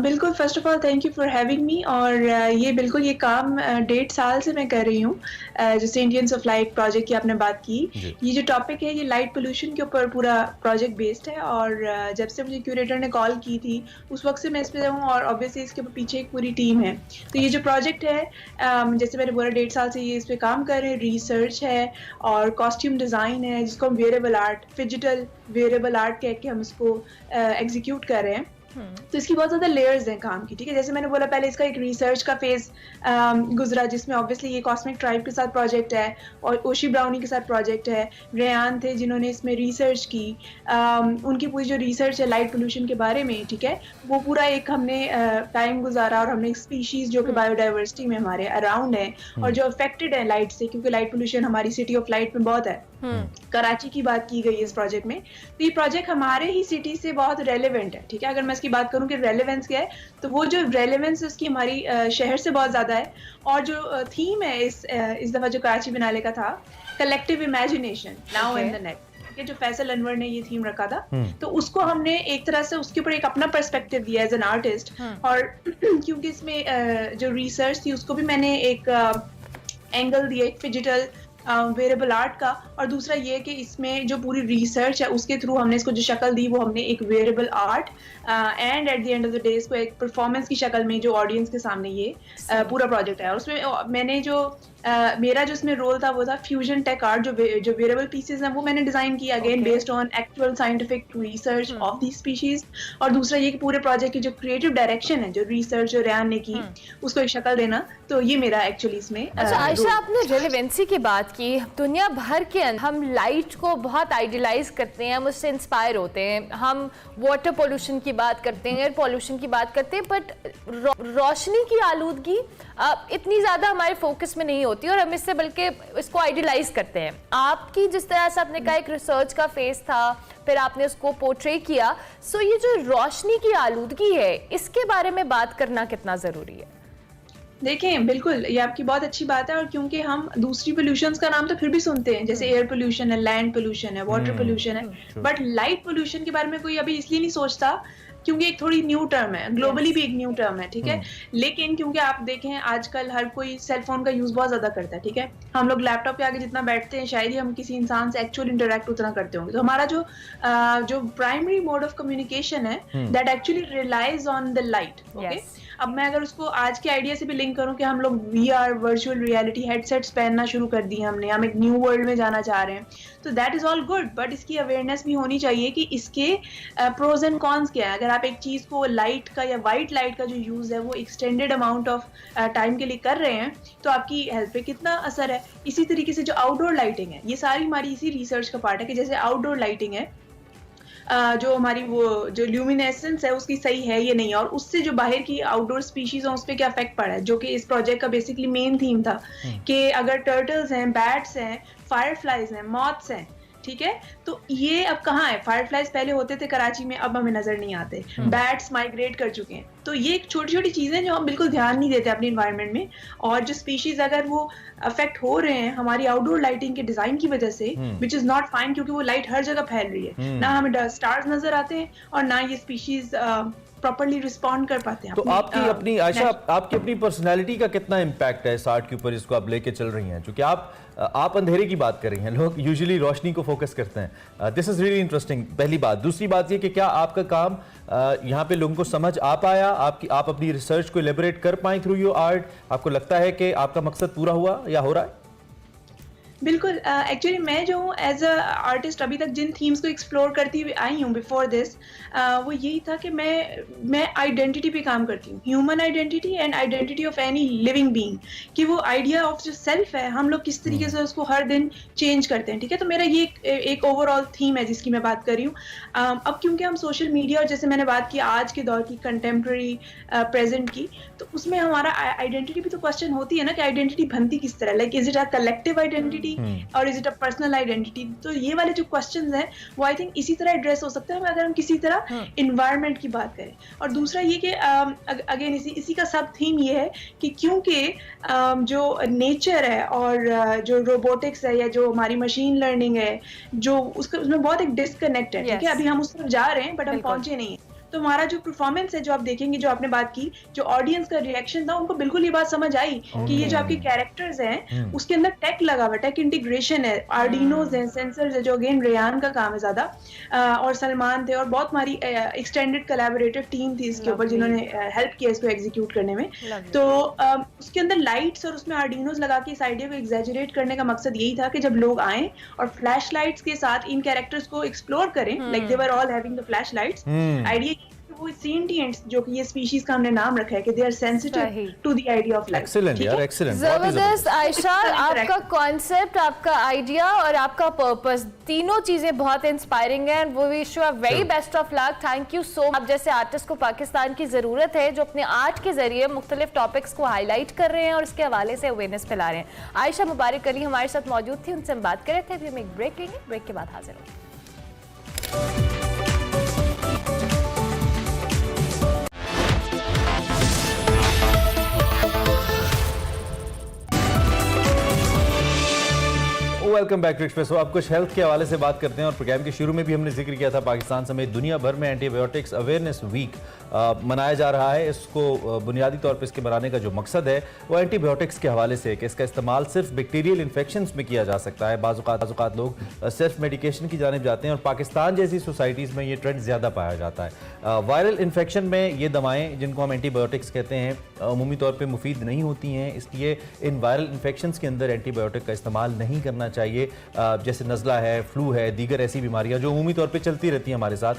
Speaker 5: बिल्कुल, first of all thank you for having me. और ये बिल्कुल ये काम 1.5 साल से मैं कर रही हूँ, जो सेंटिएंस ऑफ लाइट प्रोजेक्ट की आपने बात की। ये जो टॉपिक है ये लाइट पोल्यूशन के ऊपर पूरा प्रोजेक्ट बेस्ड है और जब से मुझे क्यूरेटर ने कॉल की थी उस वक्त से मैं इस पर हूँ और ऑब्वियसली इसके पीछे एक पूरी टीम है। तो ये जो प्रोजेक्ट है, जैसे मैंने बोला 1.5 साल से ये इस पर काम कर रहे हैं। रिसर्च है और कॉस्ट्यूम डिज़ाइन है जिसको हम wearable art, digital wearable art कह के हम इसको एग्जीक्यूट कर रहे हैं। तो इसकी बहुत ज़्यादा लेयर्स हैं काम की, ठीक है। जैसे मैंने बोला पहले इसका एक रिसर्च का फेज गुजरा जिसमें ऑब्वियसली ये कॉस्मिक ट्राइब के साथ प्रोजेक्ट है और ओशी ब्राउनी के साथ प्रोजेक्ट है। रेयान थे जिन्होंने इसमें रिसर्च की, उनकी पूरी जो रिसर्च है लाइट पोल्यूशन के बारे में, ठीक है, वो पूरा एक हमने टाइम गुजारा और हमने एक स्पीशीज़ जो कि बायोडाइवर्सिटी में हमारे अराउंड है और जो अफेक्टेड है लाइट से, क्योंकि लाइट पोल्यूशन हमारी सिटी ऑफ लाइट में बहुत है। कराची की बात की गई है इस प्रोजेक्ट में। तो ये प्रोजेक्ट हमारे ही सिटी से बहुत रेलेवेंट है, ठीक है। अगर मैं इसकी बात करूं कि रेलेवेंस क्या है, तो वो जो रेलेवेंस है उसकी हमारी शहर से बहुत ज़्यादा है। और जो थीम है इस दफ़ा जो कराची बनाले का था, collective imagination now in the net, जो फैसल अनवर ने ये थीम रखा था, तो उसको हमने एक तरह से उसके ऊपर एक अपना पर्सपेक्टिव दिया एज एन आर्टिस्ट। और क्योंकि इसमें जो रिसर्च थी उसको भी मैंने एक एंगल दिया, एक डिजिटल वेरेबल आर्ट का, और दूसरा ये कि इसमें जो पूरी रिसर्च है उसके थ्रू हमने इसको जो शक्ल दी वो हमने एक wearable art and at the end of the day इसको एक परफॉर्मेंस की शक्ल में जो ऑडियंस के सामने ये पूरा प्रोजेक्ट है। और उसमें मैंने जो मेरा जो इसमें रोल था वो था फ्यूजन टेक आर्ट, जो वेरेबल पीसेस हैं वो मैंने डिजाइन किया again based on actual scientific research of the species. और दूसरा ये कि पूरे प्रोजेक्ट की जो क्रिएटिव डायरेक्शन है, जो रिसर्च जो रेहान ने की उसको एक शक्ल देना, तो ये मेरा एक्चुअली इसमें
Speaker 1: अच्छा आयशा, आपने रेलेवेंसी की बात की। दुनिया भर के अंदर हम लाइट को बहुत आइडियलाइज करते हैं, हम उससे इंस्पायर होते हैं, हम वाटर पोल्यूशन की बात करते हैं, एयर पोल्यूशन की बात करते हैं, बट रोशनी की आलूदगी इतनी ज़्यादा हमारे फोकस में नहीं होती और हम इससे बल्कि इसको आइडियलाइज करते हैं। आपकी जिस तरह से आपने कहा एक रिसर्च का फेस था, फिर आपने उसको पोर्ट्रे किया, सो ये जो रोशनी की आलूदगी है इसके बारे में बात करना कितना ज़रूरी है?
Speaker 5: देखें, बिल्कुल ये आपकी बहुत अच्छी बात है। और क्योंकि हम दूसरी पोल्यूशंस का नाम तो फिर भी सुनते हैं, जैसे एयर पोल्यूशन है, लैंड पोल्यूशन है, वाटर पोल्यूशन है, बट लाइट पोल्यूशन के बारे में कोई अभी इसलिए नहीं सोचता क्योंकि एक थोड़ी न्यू टर्म है, ग्लोबली भी एक न्यू टर्म है, ठीक है। लेकिन क्योंकि आप देखें आजकल हर कोई सेल फोन का यूज बहुत ज्यादा करता है, ठीक है। हम लोग लैपटॉप के आगे जितना बैठते हैं शायद ही हम किसी इंसान से एक्चुअल इंटरेक्ट उतना करते होंगे। तो हमारा जो प्राइमरी मोड ऑफ कम्युनिकेशन है that actually relies on the light, okay. अब मैं अगर उसको आज के आइडिया से भी लिंक करूं कि हम लोग VR वर्चुअल रियलिटी हेडसेट्स पहनना शुरू कर दिए हमने, हम एक न्यू वर्ल्ड में जाना चाह रहे हैं, तो that is all good, but इसकी अवेयरनेस भी होनी चाहिए कि इसके प्रोज एंड कॉन्स क्या है। अगर आप एक चीज को लाइट का या वाइट लाइट का जो यूज है वो एक्सटेंडेड अमाउंट ऑफ टाइम के लिए कर रहे हैं तो आपकी हेल्थ पे कितना असर है। इसी तरीके से जो आउटडोर लाइटिंग है, ये सारी हमारी इसी रिसर्च का पार्ट है कि जैसे आउटडोर लाइटिंग है, जो हमारी वो जो ल्यूमिनेसेंस है उसकी सही है ये नहीं है, और उससे जो बाहर की आउटडोर स्पीशीज हैं उस पर क्या इफेक्ट पड़ा है, जो कि इस प्रोजेक्ट का बेसिकली मेन थीम था कि अगर टर्टल्स हैं, बैट्स हैं, फायरफ्लाइज हैं, मॉथ्स हैं, ठीक है, तो ये अब कहाँ है। फायरफ्लाइज पहले होते थे कराची में, अब हमें नजर नहीं आते। बैट्स माइग्रेट कर चुके हैं। तो ये एक छोटी छोटी चीजें जो हम बिल्कुल ध्यान नहीं देते अपनी एनवायरनमेंट में, और जो स्पीशीज अगर वो अफेक्ट हो रहे हैं हमारी आउटडोर लाइटिंग के डिजाइन की वजह से, विच इज नॉट फाइन, क्योंकि वो लाइट हर जगह फैल रही है, ना हमें स्टार्स नजर आते हैं और ना ये स्पीशीज प्रॉपर्ली रिस्पॉन्ड कर पाते हैं।
Speaker 2: तो आपकी अपनी आयशा, आपकी अपनी पर्सनालिटी का कितना इम्पैक्ट है इस आर्ट के ऊपर, इसको आप लेके चल रही हैं? क्योंकि आप अंधेरे की बात कर रही हैं, लोग यूजुअली रोशनी को फोकस करते हैं। दिस इज रियली इंटरेस्टिंग, पहली बात। दूसरी बात ये कि क्या आपका काम यहाँ पे लोगों को समझ आ पाया, आप अपनी रिसर्च को एलेबोरेट कर पाए थ्रू योर आर्ट? आपको लगता है कि आपका मकसद पूरा हुआ या हो रहा है?
Speaker 5: बिल्कुल, एक्चुअली मैं जो हूँ एज अ आर्टिस्ट अभी तक जिन थीम्स को एक्सप्लोर करती हुई आई हूँ बिफोर दिस, वो यही था कि मैं आइडेंटिटी पे काम करती हूँ, human identity and identity of any living being, कि वो आइडिया ऑफ जो सेल्फ है हम लोग किस तरीके से उसको हर दिन चेंज करते हैं, ठीक है। तो मेरा ये एक ओवरऑल थीम है जिसकी मैं बात कर रही हूँ। अब क्योंकि हम सोशल मीडिया और जैसे मैंने बात की आज के दौर की, कंटेम्प्रेरी प्रेजेंट की, तो उसमें हमारा आइडेंटिटी भी तो क्वेश्चन होती है ना कि आइडेंटिटी बनती किस तरह, like is it a collective identity और is it a personal identity. तो ये वाले जो क्वेश्चंस हैं वो आई थिंक इसी तरह एड्रेस हो सकते हैं अगर हम किसी तरह इन्वायरमेंट की बात करें। और दूसरा ये कि अगेन इसी का सब थीम ये है कि क्योंकि जो नेचर है और जो रोबोटिक्स है या जो हमारी मशीन लर्निंग है, जो उसमें बहुत एक डिस्कनेक्ट है, ठीक है। अभी हम उस तरफ जा रहे हैं बट हम पहुंचे नहीं हैं। तो हमारा जो परफॉर्मेंस है, जो आप देखेंगे, जो आपने बात की, जो ऑडियंस का रिएक्शन था, उनको बिल्कुल ये बात समझ आई कि ये जो आपके कैरेक्टर्स हैं उसके अंदर टेक लगा हुआ, टेक इंटीग्रेशन है, आर्डिनोज हैं, सेंसर्स है, जो अगेन रेहान का काम है ज्यादा, और सलमान थे, और बहुत हमारी एक्सटेंडेड कोलैबोरेटिव टीम थी इसके ऊपर जिन्होंने हेल्प किया इसको एग्जीक्यूट करने में। तो उसके अंदर लाइट्स और उसमें आर्डिनोज लगा के इस आइडिया को एग्जैजरेट करने का मकसद यही था कि जब लोग आए और फ्लैश लाइट्स के साथ इन कैरेक्टर्स को एक्सप्लोर करें, like they were all having the flash lights, idea वो सेंटिएंट्स, जो कि ये स्पीशीज का हमने नाम रखा है कि they are sensitive to the idea of life.
Speaker 2: Excellent यार, एक्सीलेंट,
Speaker 1: जबरदस्त। आयशा, आपका कॉन्सेप्ट, आपका आइडिया और आपका पर्पस, तीनों चीजें बहुत इंस्पायरिंग हैं। वो wish you very best of luck. Thank you so much. आप जैसे आर्टिस्ट को पाकिस्तान की जरूरत है जो अपने आर्ट के जरिए मुख्तलिफ टॉपिक्स को हाईलाइट कर रहे हैं और इसके हवाले से अवेयरनेस फैला रहे हैं। आयशा मुबारक अली हमारे साथ मौजूद थी, उनसे हम बात कर रहे थे। अभी हम एक ब्रेक लेंगे, ब्रेक के बाद हाजिर होंगे।
Speaker 2: Welcome back to Express. अब कुछ हेल्थ के हवाले से बात करते हैं और प्रोग्राम के शुरू में भी हमने जिक्र किया था पाकिस्तान समेत दुनिया भर में एंटीबायोटिक्स अवेयरनेस वीक मनाया जा रहा है। इसको बुनियादी तौर पर इसके मनाने का जो मकसद है वो एंटीबायोटिक्स के हवाले से कि इसका इस्तेमाल सिर्फ बैक्टीरियल इन्फेक्शंस में किया जा सकता है। बाज़-औक़ात लोग सिर्फ मेडिकेशन की जानिब जाते हैं और पाकिस्तान जैसी सोसाइटीज़ में ये ट्रेंड ज़्यादा पाया जाता है। वायरल इन्फेक्शन में ये दवाएँ जिनको हम एंटीबायोटिक्स कहते हैं अमूमी तौर पर मुफीद नहीं होती हैं, इसलिए इन वायरल इन्फेक्शंस के अंदर एंटीबायोटिक का इस्तेमाल नहीं करना चाहिए। जैसे नज़ला है, फ्लू है, दीगर ऐसी बीमारियां जो अमूमी तौर पे चलती रहती हैं हमारे साथ,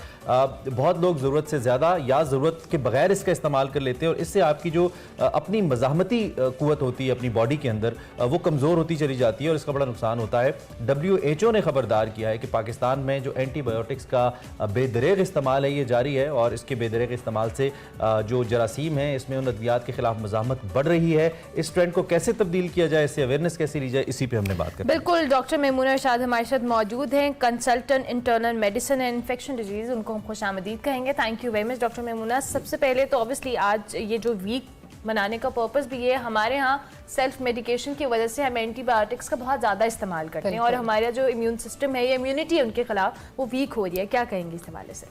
Speaker 2: बहुत लोग ज़रूरत से ज़्यादा या ज़रूरत के बगैर इसका इस्तेमाल कर लेते हैं और इससे आपकी जो अपनी मज़ाहमती क़ुव्वत होती है अपनी बॉडी के अंदर वो कमज़ोर होती चली जाती है और इसका बड़ा नुकसान होता है। WHO ने खबरदार किया है कि पाकिस्तान में जो एंटीबायोटिक्स का बेदरेग इस्तेमाल है ये जारी है और इसके बेदरेग इस्तेमाल से जो जरासीम है इसमें उन अद्वियात के खिलाफ मज़ाहमत बढ़ रही है। इस ट्रेंड को कैसे तब्दील किया जाए, इससे अवेयरनेस कैसे ली जाए, इसी पे हमने बात करी।
Speaker 1: बिल्कुल, डॉक्टर मेमूना इरशाद हमारे साथ मौजूद हैं, consultant internal medicine and infection disease, उनको हम खुशामदीद कहेंगे। Thank you very much doctor Maimuna. सबसे पहले तो ऑब्वियसली आज ये जो वीक मनाने का पर्पस भी ये है, हमारे यहाँ सेल्फ मेडिकेशन की वजह से हम एंटीबायोटिक्स का बहुत ज़्यादा इस्तेमाल करते हैं और हमारा जो इम्यून सिस्टम है या इम्यूनिटी है उनके खिलाफ वो वीक हो रही है। क्या कहेंगे इस हवाले से?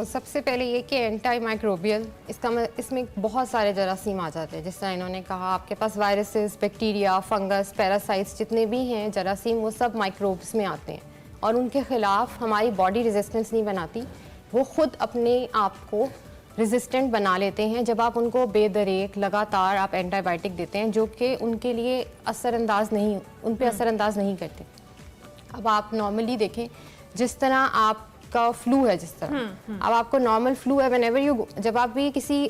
Speaker 6: सबसे पहले ये कि एंटी माइक्रोबियल इसमें बहुत सारे जरासीम आ जाते हैं। जिस तरह इन्होंने कहा, आपके पास वायरसेस, बैक्टीरिया, फंगस, पैरासाइट्स जितने भी हैं जरासीम, वो सब माइक्रोब्स में आते हैं और उनके ख़िलाफ़ हमारी बॉडी रेजिस्टेंस नहीं बनाती, वो ख़ुद अपने आप को रेजिस्टेंट बना लेते हैं जब आप उनको बेदरेक लगातार आप एंटीबायोटिक देते हैं जो कि उनके लिए उन पे असरअंदाज नहीं करते। अब आप नॉर्मली देखें, जिस तरह आपका फ्लू है, जिस तरह अब आपको नॉर्मल फ्लू है, जब आप भी किसी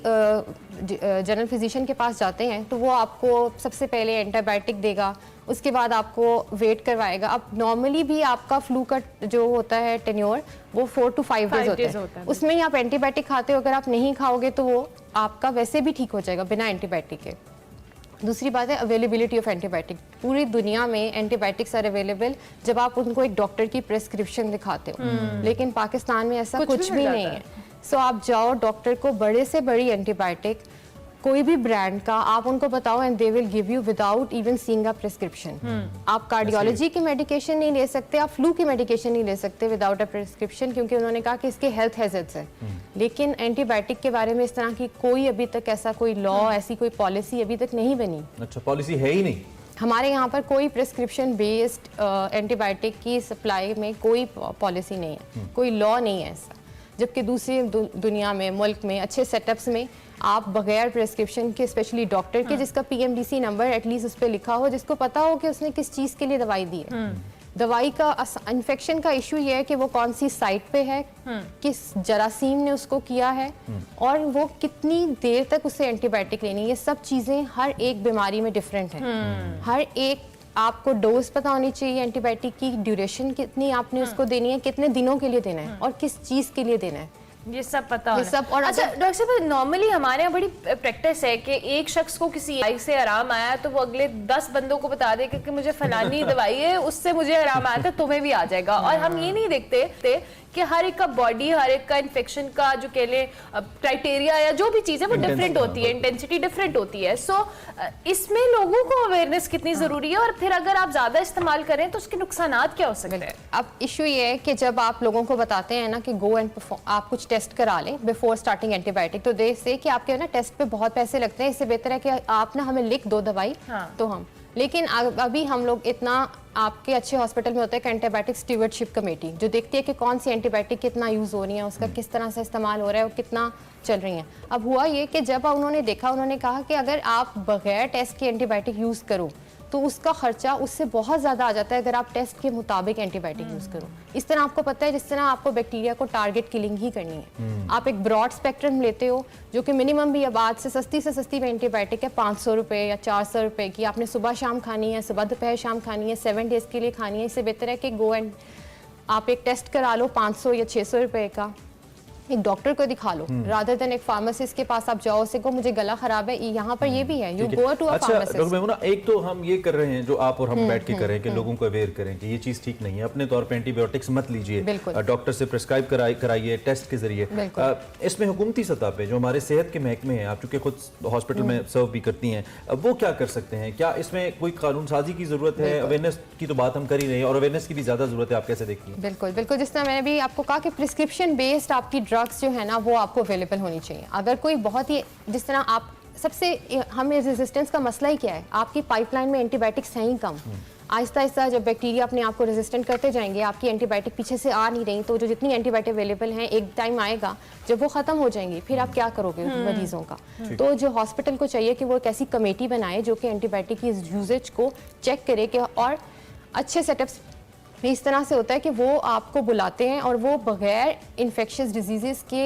Speaker 6: जनरल फिजिशियन के पास जाते हैं तो वो आपको सबसे पहले एंटीबायोटिक देगा, उसके बाद आपको वेट करवाएगा। अब नॉर्मली भी आपका फ्लू का जो होता है टेन्योर वो 4 to 5 डेज होता है। उसमें ही आप एंटीबायोटिक खाते हो, अगर आप नहीं खाओगे तो वो आपका वैसे भी ठीक हो जाएगा बिना एंटीबायोटिक के। दूसरी बात है अवेलेबिलिटी ऑफ एंटीबायोटिक। पूरी दुनिया में एंटीबायोटिक्स आर अवेलेबल जब आप उनको एक डॉक्टर की प्रेस्क्रिप्शन दिखाते हो, लेकिन पाकिस्तान में ऐसा कुछ भी नहीं है। सो आप जाओ डॉक्टर को, बड़े से बड़ी एंटीबायोटिक कोई भी ब्रांड का आप उनको बताओ and they will give you without even seeing a prescription. आप कार्डियोलॉजी की मेडिकेशन नहीं ले सकते, आप फ्लू की मेडिकेशन नहीं ले सकते विदाउट अ प्रिस्क्रिप्शन, क्योंकि उन्होंने कहा कि इसके हेल्थ हैजर्ड्स है। लेकिन एंटीबायोटिक के बारे में इस तरह की कोई अभी तक ऐसा कोई लॉ, ऐसी कोई पॉलिसी अभी तक नहीं बनी।
Speaker 2: अच्छा, पॉलिसी है ही नहीं
Speaker 6: हमारे यहाँ पर, कोई प्रिस्क्रिप्शन बेस्ड एंटीबायोटिक की सप्लाई में कोई पॉलिसी नहीं है, कोई लॉ नहीं है ऐसा। जबकि दूसरी दुनिया में, मुल्क में अच्छे सेटअप्स में आप बगैर प्रिस्क्रिप्शन के, स्पेशली डॉक्टर के जिसका PMDC नंबर एटलीस्ट उस पर लिखा हो, जिसको पता हो कि उसने किस चीज़ के लिए दवाई दी है। दवाई का इन्फेक्शन का इशू ये है कि वो कौन सी साइट पे है, किस जरासीम ने उसको किया है और वो कितनी देर तक उसे एंटीबायोटिक लेनी है। ये सब चीज़ें हर एक बीमारी में डिफरेंट हैं। हर एक आपको डोज पता होनी चाहिए एंटीबायोटिक की, ड्यूरेशन कितनी आपने उसको देनी है, कितने दिनों के लिए देना है और किस चीज़ के लिए देना है,
Speaker 1: ये सब पता
Speaker 6: ये सब। और
Speaker 1: अच्छा डॉक्टर साहब, नॉर्मली हमारे यहाँ बड़ी प्रैक्टिस है कि एक शख्स को किसी दवाई से आराम आया तो वो अगले 10 बंदों को बता दे कि मुझे फलानी दवाई है, उससे मुझे आराम आया था, तुम्हें भी आ जाएगा। और हम ये नहीं देखते कि हर एक का बॉडी, हर एक का इन्फेक्शन का जो कह लें क्राइटेरिया या जो भी चीज़ है वो डिफरेंट होती है, इंटेंसिटी डिफरेंट होती है। सो इसमें लोगों को अवेयरनेस कितनी ज़रूरी है और फिर अगर आप ज़्यादा इस्तेमाल करें तो उसके नुकसानात क्या हो सकते हैं?
Speaker 6: अब इशू ये है कि जब आप लोगों को बताते हैं ना कि गो एंड आप कुछ टेस्ट करा लें बिफोर स्टार्टिंग एंटीबायोटिक, तो दे से कि आपके ना टेस्ट पे बहुत पैसे लगते हैं, इससे बेहतर है कि आप ना हमें लिख दो दवाई। तो हम, लेकिन अभी हम लोग इतना, आपके अच्छे हॉस्पिटल में होता है कि एंटीबायोटिक स्टीवर्डशिप कमेटी जो देखती है कि कौन सी एंटीबायोटिक कितना यूज़ हो रही है, उसका किस तरह से इस्तेमाल हो रहा है और कितना चल रही हैं। अब हुआ ये कि जब उन्होंने देखा, उन्होंने कहा कि अगर आप बगैर टेस्ट के एंटीबायोटिक यूज़ करो तो उसका खर्चा उससे बहुत ज़्यादा आ जाता है अगर आप टेस्ट के मुताबिक एंटीबायोटिक यूज़ करो। इस तरह आपको पता है, जिस तरह आपको बैक्टीरिया को टारगेट किलिंग ही करनी है, आप एक ब्रॉड स्पेक्ट्रम लेते हो जो कि मिनिमम भी अब आज से सस्ती में एंटीबायोटिक है 500 रुपये या 400 रुपये की, आपने सुबह शाम खानी है, सुबह दोपहर शाम खानी है, 7 डेज़ के लिए खानी है। इससे बेहतर है कि गो एंड आप एक टेस्ट करा लो 500 या 600 रुपये का, एक डॉक्टर को दिखा लो रादर देन एक फार्मासिस्ट के पास आप जाओ, उससे को मुझे गला खराब है, यहाँ पर ये भी है, यू गो टू अ
Speaker 2: अच्छा
Speaker 6: फार्मासिस्ट।
Speaker 2: डॉक्टर मेमुना, एक तो हम ये कर रहे हैं जो आप और हम बैठ के करें कि लोगों को अवेयर करें कि ये चीज़ ठीक नहीं है, अपने तौर पे एंटीबायोटिक्स मत लीजिए, डॉक्टर से प्रिस्क्राइब कराइए टेस्ट के जरिए। इसमें हुकूमती सतह पे जो हमारे सेहत के महकमे हैं, आप चूंकि खुद हॉस्पिटल में सर्व भी करती हैं, वो क्या कर सकते हैं? क्या इसमें कोई कानून साजी की जरूरत है? अवेयरनेस की तो बात हम कर ही रहे हैं और अवेयरनेस की भी ज्यादा जरूरत है, आप कैसे देखती हैं?
Speaker 6: बिल्कुल बिल्कुल, जिस तरह मैंने भी आपको कहा कि प्रिस्क्रिप्शन बेस्ड आपकी ड्रग्स जो है ना वो आपको अवेलेबल होनी चाहिए। अगर कोई बहुत ही, जिस तरह आप सबसे, हमें रेजिस्टेंस का मसला ही क्या है, आपकी पाइपलाइन में एंटीबायोटिक्स हैं ही कम। आहिस्ता आहिस्ता जब बैक्टीरिया अपने आप को रेजिस्टेंट करते जाएंगे, आपकी एंटीबायोटिक पीछे से आ नहीं रही, तो जो जितनी एंटीबायोटिक अवेलेबल हैं एक टाइम आएगा जब वो ख़त्म हो जाएंगी, फिर आप क्या करोगे मरीजों का? तो जो हॉस्पिटल को चाहिए कि वो एक ऐसी कमेटी बनाए जो कि एंटीबायोटिक की यूजेज को चेक करे कि, और अच्छे सेटअप्स इस तरह से होता है कि वो आपको बुलाते हैं और वो बगैर इन्फेक्शियस डिजीज़ के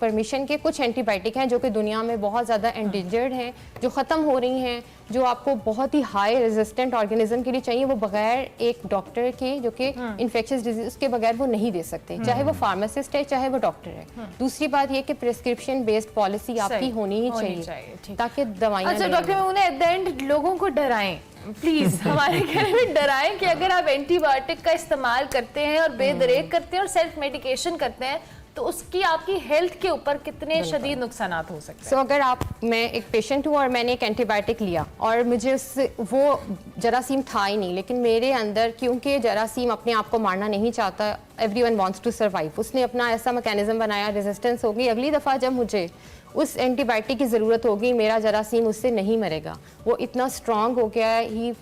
Speaker 6: परमिशन के कुछ एंटीबायोटिक हैं जो कि दुनिया में बहुत ज़्यादा एंडेंजर्ड हैं, जो ख़त्म हो रही हैं, जो आपको बहुत ही हाई रेजिस्टेंट ऑर्गेनिज्म के लिए चाहिए, वो बगैर एक डॉक्टर के जो कि इन्फेक्शियस डिजीज के बगैर वो नहीं दे सकते, चाहे वो फार्मासिस्ट है चाहे वो डॉक्टर है। दूसरी बात ये कि प्रिस्क्रिप्शन बेस्ड पॉलिसी आपकी होनी ही चाहिए ताकि दवाइयाँ।
Speaker 1: अच्छा डॉक्टर, उन्हें एट द एंड लोगों को डराएं प्लीज, हमारे कहने में डराएं कि अगर आप एंटीबायोटिक का इस्तेमाल करते हैं और बेदरेक करते हैं और सेल्फ मेडिकेशन करते हैं तो उसकी आपकी हेल्थ के ऊपर कितने शदीद नुकसान हो सकते हैं।
Speaker 6: अगर मैं एक पेशेंट हूँ और मैंने एक एंटीबायोटिक लिया और मुझे उससे वो जरासीम था ही नहीं, लेकिन मेरे अंदर क्योंकि जरासीम अपने आप को मारना नहीं चाहता, एवरीवन वांट्स टू सर्वाइव, उसने अपना ऐसा मैकेनिज्म बनाया, रेजिस्टेंस होगी, अगली दफ़ा जब मुझे उस एंटीबायोटिक की ज़रूरत होगी मेरा जरासीम उससे नहीं मरेगा, वो इतना स्ट्रॉन्ग हो गया है,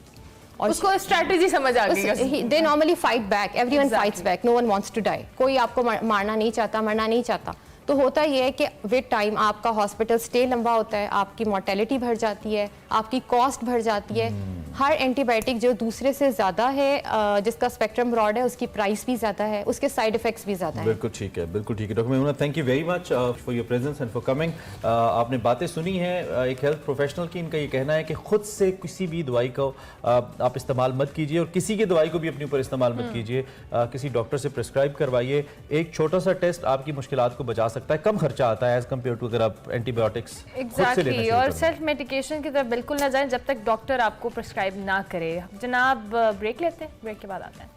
Speaker 1: और उसको स्ट्रैटेजी समझ आ गई।
Speaker 6: They normally fight back, everyone fights back, no one wants to die, कोई आपको मारना नहीं चाहता, मरना नहीं चाहता। तो होता ये है कि विद टाइम आपका हॉस्पिटल स्टे लंबा होता है, आपकी मोर्टेलिटी बढ़ जाती है, आपकी कॉस्ट बढ़ जाती है। हर एंटीबायोटिक जो दूसरे से ज़्यादा है, जिसका स्पेक्ट्रम ब्रॉड है, उसकी प्राइस भी ज़्यादा है, उसके साइड इफेक्ट्स भी ज़्यादा है।
Speaker 2: बिल्कुल ठीक है, बिल्कुल ठीक है। Doctor Memuna, thank you very much for your presence and for coming. आपने बातें सुनी हैं एक हेल्थ प्रोफेशनल की, इनका ये कहना है कि खुद से किसी भी दवाई को आप इस्तेमाल मत कीजिए और किसी की दवाई को भी अपने ऊपर इस्तेमाल मत कीजिए, किसी डॉक्टर से प्रिस्क्राइब करवाइए। एक छोटा सा टेस्ट आपकी मुश्किलात को बचा सकता है, कम खर्चा आता है एज कम्पेयर टू अगर आप एंटीबायोटिक्स
Speaker 1: एग्जैक्टली। और सेल्फ मेडिकेशन की तरफ बिल्कुल ना जाएं जब तक डॉक्टर आपको प्रिस्क्राइब ना करे। जनाब ब्रेक लेते हैं, ब्रेक के बाद आते हैं।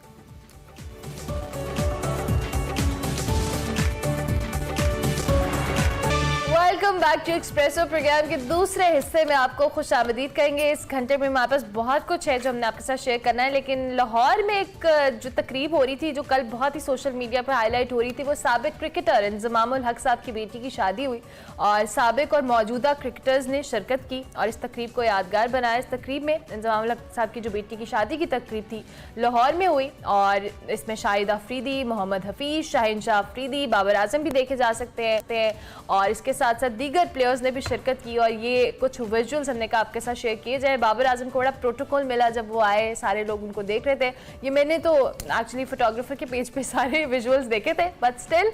Speaker 1: Welcome back to Expresso programme के दूसरे हिस्से में आपको खुश आमदीद कहेंगे। इस घंटे में हमारे पास बहुत कुछ है जो हमने आपके साथ शेयर करना है, लेकिन लाहौर में एक जो तकरीब हो रही थी जो कल बहुत ही सोशल मीडिया पर हाईलाइट हो रही थी, वो साबिक क्रिकेटर इंजमामुल हक साहब की बेटी की शादी हुई और साबिक और मौजूदा क्रिकेटर्स ने शिरकत की और इस तकरीब को यादगार बनाया। इस तकरीब में इंजमामुल हक साहब की जो बेटी की शादी की तकरीब थी लाहौर में हुई और इसमें शाहिद अफरीदी, मोहम्मद हफीज, शाहीन शाह अफरीदी, बाबर आजम भी देखे जा सकते हैं और इसके साथ साथ दीगर प्लेयर्स ने भी शिरकत की और ये कुछ विजुअल्स हमने कहा आपके साथ शेयर किए जाए। बाबर आजम को बड़ा प्रोटोकॉल मिला जब वो आए, सारे लोग उनको देख रहे थे। ये मैंने तो एक्चुअली फोटोग्राफर के पेज पे सारे विजुअल्स देखे थे, बट स्टिल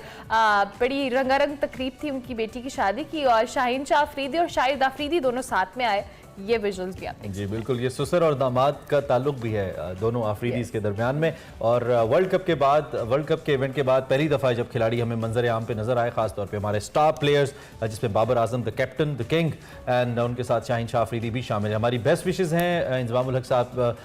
Speaker 1: बड़ी रंगारंग तकरीब थी उनकी बेटी की शादी की और शाहीन शाह अफरीदी और शाहिद अफरीदी दोनों साथ में आए। ये विजुअल्स भी आते हैं
Speaker 2: जी बिल्कुल, ये ससुर और दामाद का ताल्लुक भी है दोनों अफरीदीज के दरमियान में। और वर्ल्ड कप के बाद, वर्ल्ड कप के इवेंट के बाद पहली दफ़ा जब खिलाड़ी हमें मंजर आम पे नजर आए, खासतौर पे हमारे स्टार प्लेयर्स जिसमें Babar Azam the captain, the king, and उनके साथ शाहीन शाह अफरीदी भी शामिल है। हमारी बेस्ट विशेज़ हैं इंजमामुल हक साहब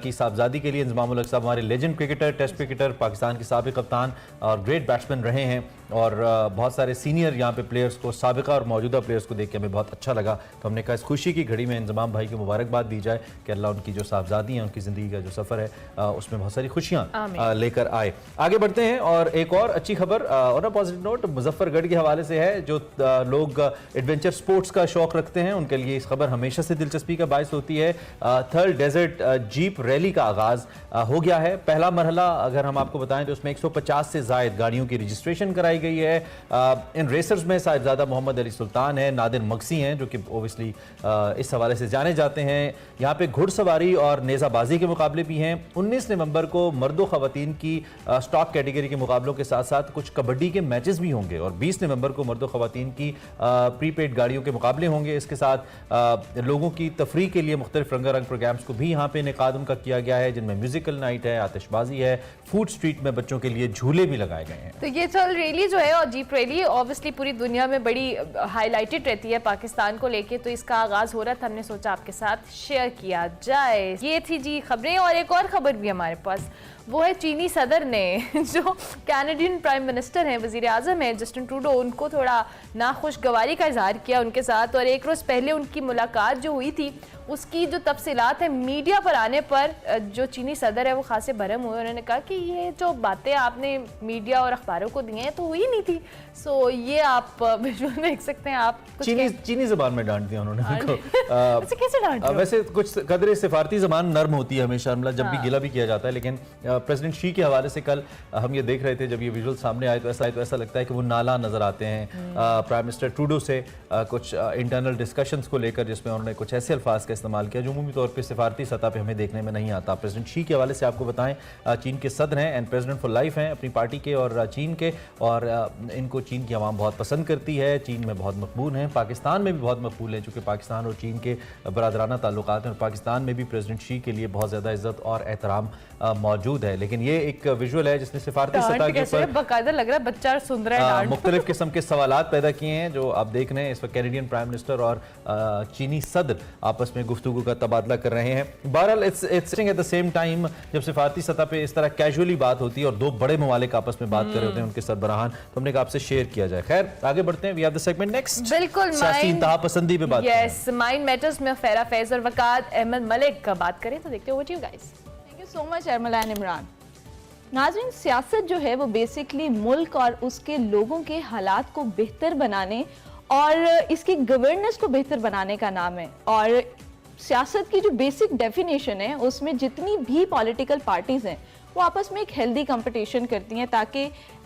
Speaker 2: की साहबजादी के लिए। इंजमामुल हक साहब हमारे legend cricketer, test cricketer, Pakistan के साबिक कप्तान और ग्रेट बैट्समैन रहे हैं और बहुत सारे सीनियर यहाँ पे प्लेयर्स को, साबिका और मौजूदा प्लेयर्स को देख के हमें बहुत अच्छा लगा। तो हमने कहा इस खुशी की घड़ी में इंजमाम भाई को मुबारकबाद दी जाए कि अल्लाह उनकी जो साहबजादी हैं, उनकी ज़िंदगी का जो सफ़र है उसमें बहुत सारी खुशियाँ लेकर आए। आगे बढ़ते हैं और एक और अच्छी खबर और पॉजिटिव नोट मुजफ्फरगढ़ के हवाले से है। जो लोग एडवेंचर स्पोर्ट्स का शौक़ रखते हैं उनके लिए इस खबर हमेशा से दिलचस्पी का बायस होती है। थर्ड डेजर्ट जीप रैली का आगाज़ हो गया है। पहला मरहला अगर हम आपको बताएं तो उसमें 150 से ज़ायद गाड़ियों की रजिस्ट्रेशन कराई गई है। इन रेसर्स में साहिबजादा मोहम्मद अली सुल्तान है, नादिर मगसी हैं जो कि ओबियसली इस हवाले से जाने जाते हैं। यहाँ पे घुड़सवारी और नेज़ाबाजी के मुकाबले भी हैं। 19 नवंबर को मर्दों ख़वातीन की स्टॉक कैटेगरी के मुकाबलों के साथ साथ कुछ कबड्डी के मैचेस भी होंगे और 20 नवंबर को मर्दों ख़वातीन की प्रीपेड गाड़ियों के मुकाबले होंगे। इसके साथ लोगों की तफरीह के लिए मुख्तलिफ रंगारंग प्रोग्राम्स को भी यहाँ पे इनेकाद उनका किया गया है, जिनमें म्यूजिकल नाइट है, आतिशबाजी है, फूड स्ट्रीट में बच्चों के लिए झूले भी लगाए गए हैं।
Speaker 1: तो ये तो रैली जो है और जीप रैली ऑब्वियसली पूरी दुनिया में बड़ी हाईलाइटेड रहती है पाकिस्तान को लेके, तो इसका आगाज हो रहा था, हमने सोचा आपके साथ शेयर किया जाए। ये थी जी खबरें, और एक और खबर भी हमारे पास, वो है चीनी सदर ने जो कैनेडियन प्राइम मिनिस्टर हैं, वजीर आजम है जस्टिन ट्रूडो, उनको थोड़ा नाखुशगवारी का इजहार किया उनके साथ। और एक रोज़ पहले उनकी मुलाकात जो हुई थी उसकी जो तफसीलात है मीडिया पर आने पर जो चीनी सदर है वो खासे भरम हुए। उन्होंने कहा कि ये जो बातें आपने मीडिया और अखबारों को दी हैं तो हुई नहीं थी। सो ये आप विजुअल में देख सकते हैं। आप
Speaker 2: चीनी जबान में डांट दिया उन्होंने उनको।
Speaker 1: वैसे कैसे डांट दिया?
Speaker 2: वैसे कुछ कदर सिफारती जबान नर्म होती है हमेशा, मतलब जब भी गिला भी किया जाता है, लेकिन प्रेसिडेंट शी के हवाले से कल हम ये देख रहे थे, जब ये विजुअल सामने आए तो ऐसा लगता है कि वो नाला नजर आते हैं प्राइम मिनिस्टर ट्रूडो से कुछ इंटरनल डिस्कशंस को लेकर, जिसमें उन्होंने कुछ ऐसे अल्फाज का इस्तेमाल किया जो उमूमी तौर पर सिफारती सतह पर हमें देखने में नहीं आता। प्रेसिडेंट शी के हवाले से आपको बताएं, चीन के सदर हैं एंड प्रेसिडेंट फॉर लाइफ हैं अपनी पार्टी के और चीन के, और इनको चीन की आवाम बहुत पसंद करती है, चीन में बहुत मकबूल हैं, पाकिस्तान में भी बहुत मकबूल हैं, चूँकि पाकिस्तान और चीन के बरादराना ताल्लुकात हैं और पाकिस्तान में भी प्रेसिडेंट शी के लिए बहुत ज़्यादा इज्जत और एहतराम मौजूद है। लेकिन ये एक विजुअल है जिसने सिफारती सतह के ऊपर
Speaker 1: बाकायदा लग रहा है बच्चा सुन रहा है,
Speaker 2: मुख्तलिफ किस्म के सवालात पैदा किए हैं, जो आप देख रहे हैं इस वक्त कैनेडियन प्राइम मिनिस्टर और चीनी सदर आपस में गुफ्तगू का तबादला कर रहे हैं। बहरहाल it's eight the same time जब सिफारती सतह पे इस तरह कैजुअली बात होती है और दो बड़े ममालिक आपस में बात कर रहे होते हैं उनके सरबराहान, तो हमने कहा आपसे शेयर किया जाए। खैर आगे बढ़ते हैं, we have the segment next.
Speaker 1: बिल्कुल,
Speaker 2: सियासी इंतहा पसंदी पे बात।
Speaker 1: यस, माइंड मैटर्स में फैरा फैज और वकात अहमद मलिक का बात करें तो देखते हो guys.
Speaker 7: Thank you so much Armala and Imran. नाज़रीन, सियासत जो है वो बेसिकली मुल्क और उसके लोगों के हालात को बेहतर बनाने और इसकी गवर्नेंस को बेहतर बनाने का नाम है। और सियासत की जो बेसिक डेफिनेशन है उसमें जितनी भी पॉलिटिकल पार्टीज़ हैं वो आपस में एक हेल्दी कंपटीशन करती हैं ताकि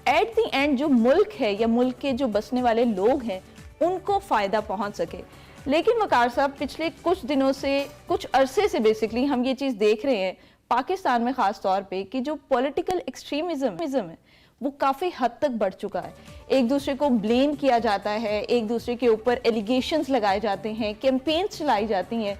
Speaker 7: एट द एंड जो मुल्क है या मुल्क के जो बसने वाले लोग हैं उनको फ़ायदा पहुंच सके। लेकिन वकार साहब, पिछले कुछ दिनों से, कुछ अरसे से बेसिकली हम ये चीज़ देख रहे हैं पाकिस्तान में ख़ास तौर पे कि जो पॉलिटिकल एक्सट्रीमिज़म है वो काफ़ी हद तक बढ़ चुका है। एक दूसरे को ब्लेम किया जाता है, एक दूसरे के ऊपर एलिगेशंस लगाए जाते हैं, कैंपेन्स चलाई जाती हैं।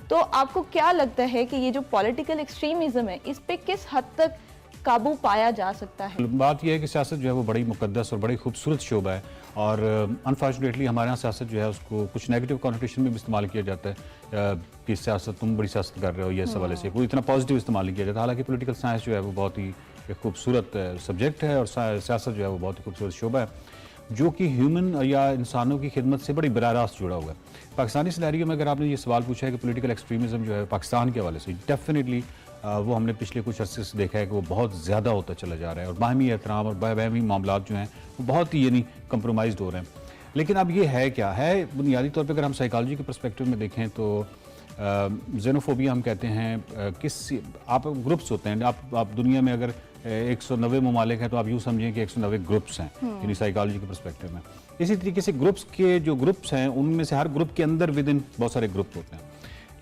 Speaker 7: तो आपको क्या लगता है कि ये जो पॉलिटिकल एक्सट्रीमिज़म है इस पे किस हद तक काबू पाया जा सकता है?
Speaker 8: बात यह है कि सियासत जो है वो बड़ी मुकद्दस और बड़ी खूबसूरत शोबा है, और अनफॉर्चुनेटली हमारे यहाँ सियासत जो है उसको कुछ नेगेटिव कॉन्नोटेशन में भी इस्तेमाल किया जाता है कि सियासत, तुम बड़ी सियासत कर रहे हो, ये इस हवाले से कोई इतना पॉजिटिव इस्तेमाल नहीं किया जाता। हालांकि पॉलिटिकल साइंस जो है वो बहुत ही एक खूबसूरत सब्जेक्ट है और सियासत जो है वो बहुत ही खूबसूरत शोबा है जो कि ह्यूमन या इंसानों की खिदमत से बड़ी बराह रास्त जुड़ा हुआ है। पाकिस्तानी सिनेरियो में अगर आपने ये सवाल पूछा है कि पॉलिटिकल एक्सट्रीमिज़म जो है पाकिस्तान के हवाले से, डेफिनेटली वो हमने पिछले कुछ अरसे से देखा है कि वो बहुत ज़्यादा होता चला जा रहा है और बाहमी एहतराम और बाहमी मामलात जो हैं वो बहुत ही यानी कंप्रोमाइज़ हो रहे हैं। लेकिन अब ये है क्या है, बुनियादी तौर पर अगर हम साइकोलॉजी के पर्सपेक्टिव में देखें तो जेनोफोबिया हम कहते हैं किस आप ग्रुप्स होते हैं, आप दुनिया में अगर 190 ममालिक हैं तो आप यूँ समझें कि 190 ग्रुप्स हैं यानी साइकोलॉजी के पर्सपेक्टिव में। इसी तरीके से ग्रुप्स के जो ग्रुप्स हैं उनमें से हर ग्रुप के अंदर विद इन बहुत सारे ग्रुप होते हैं,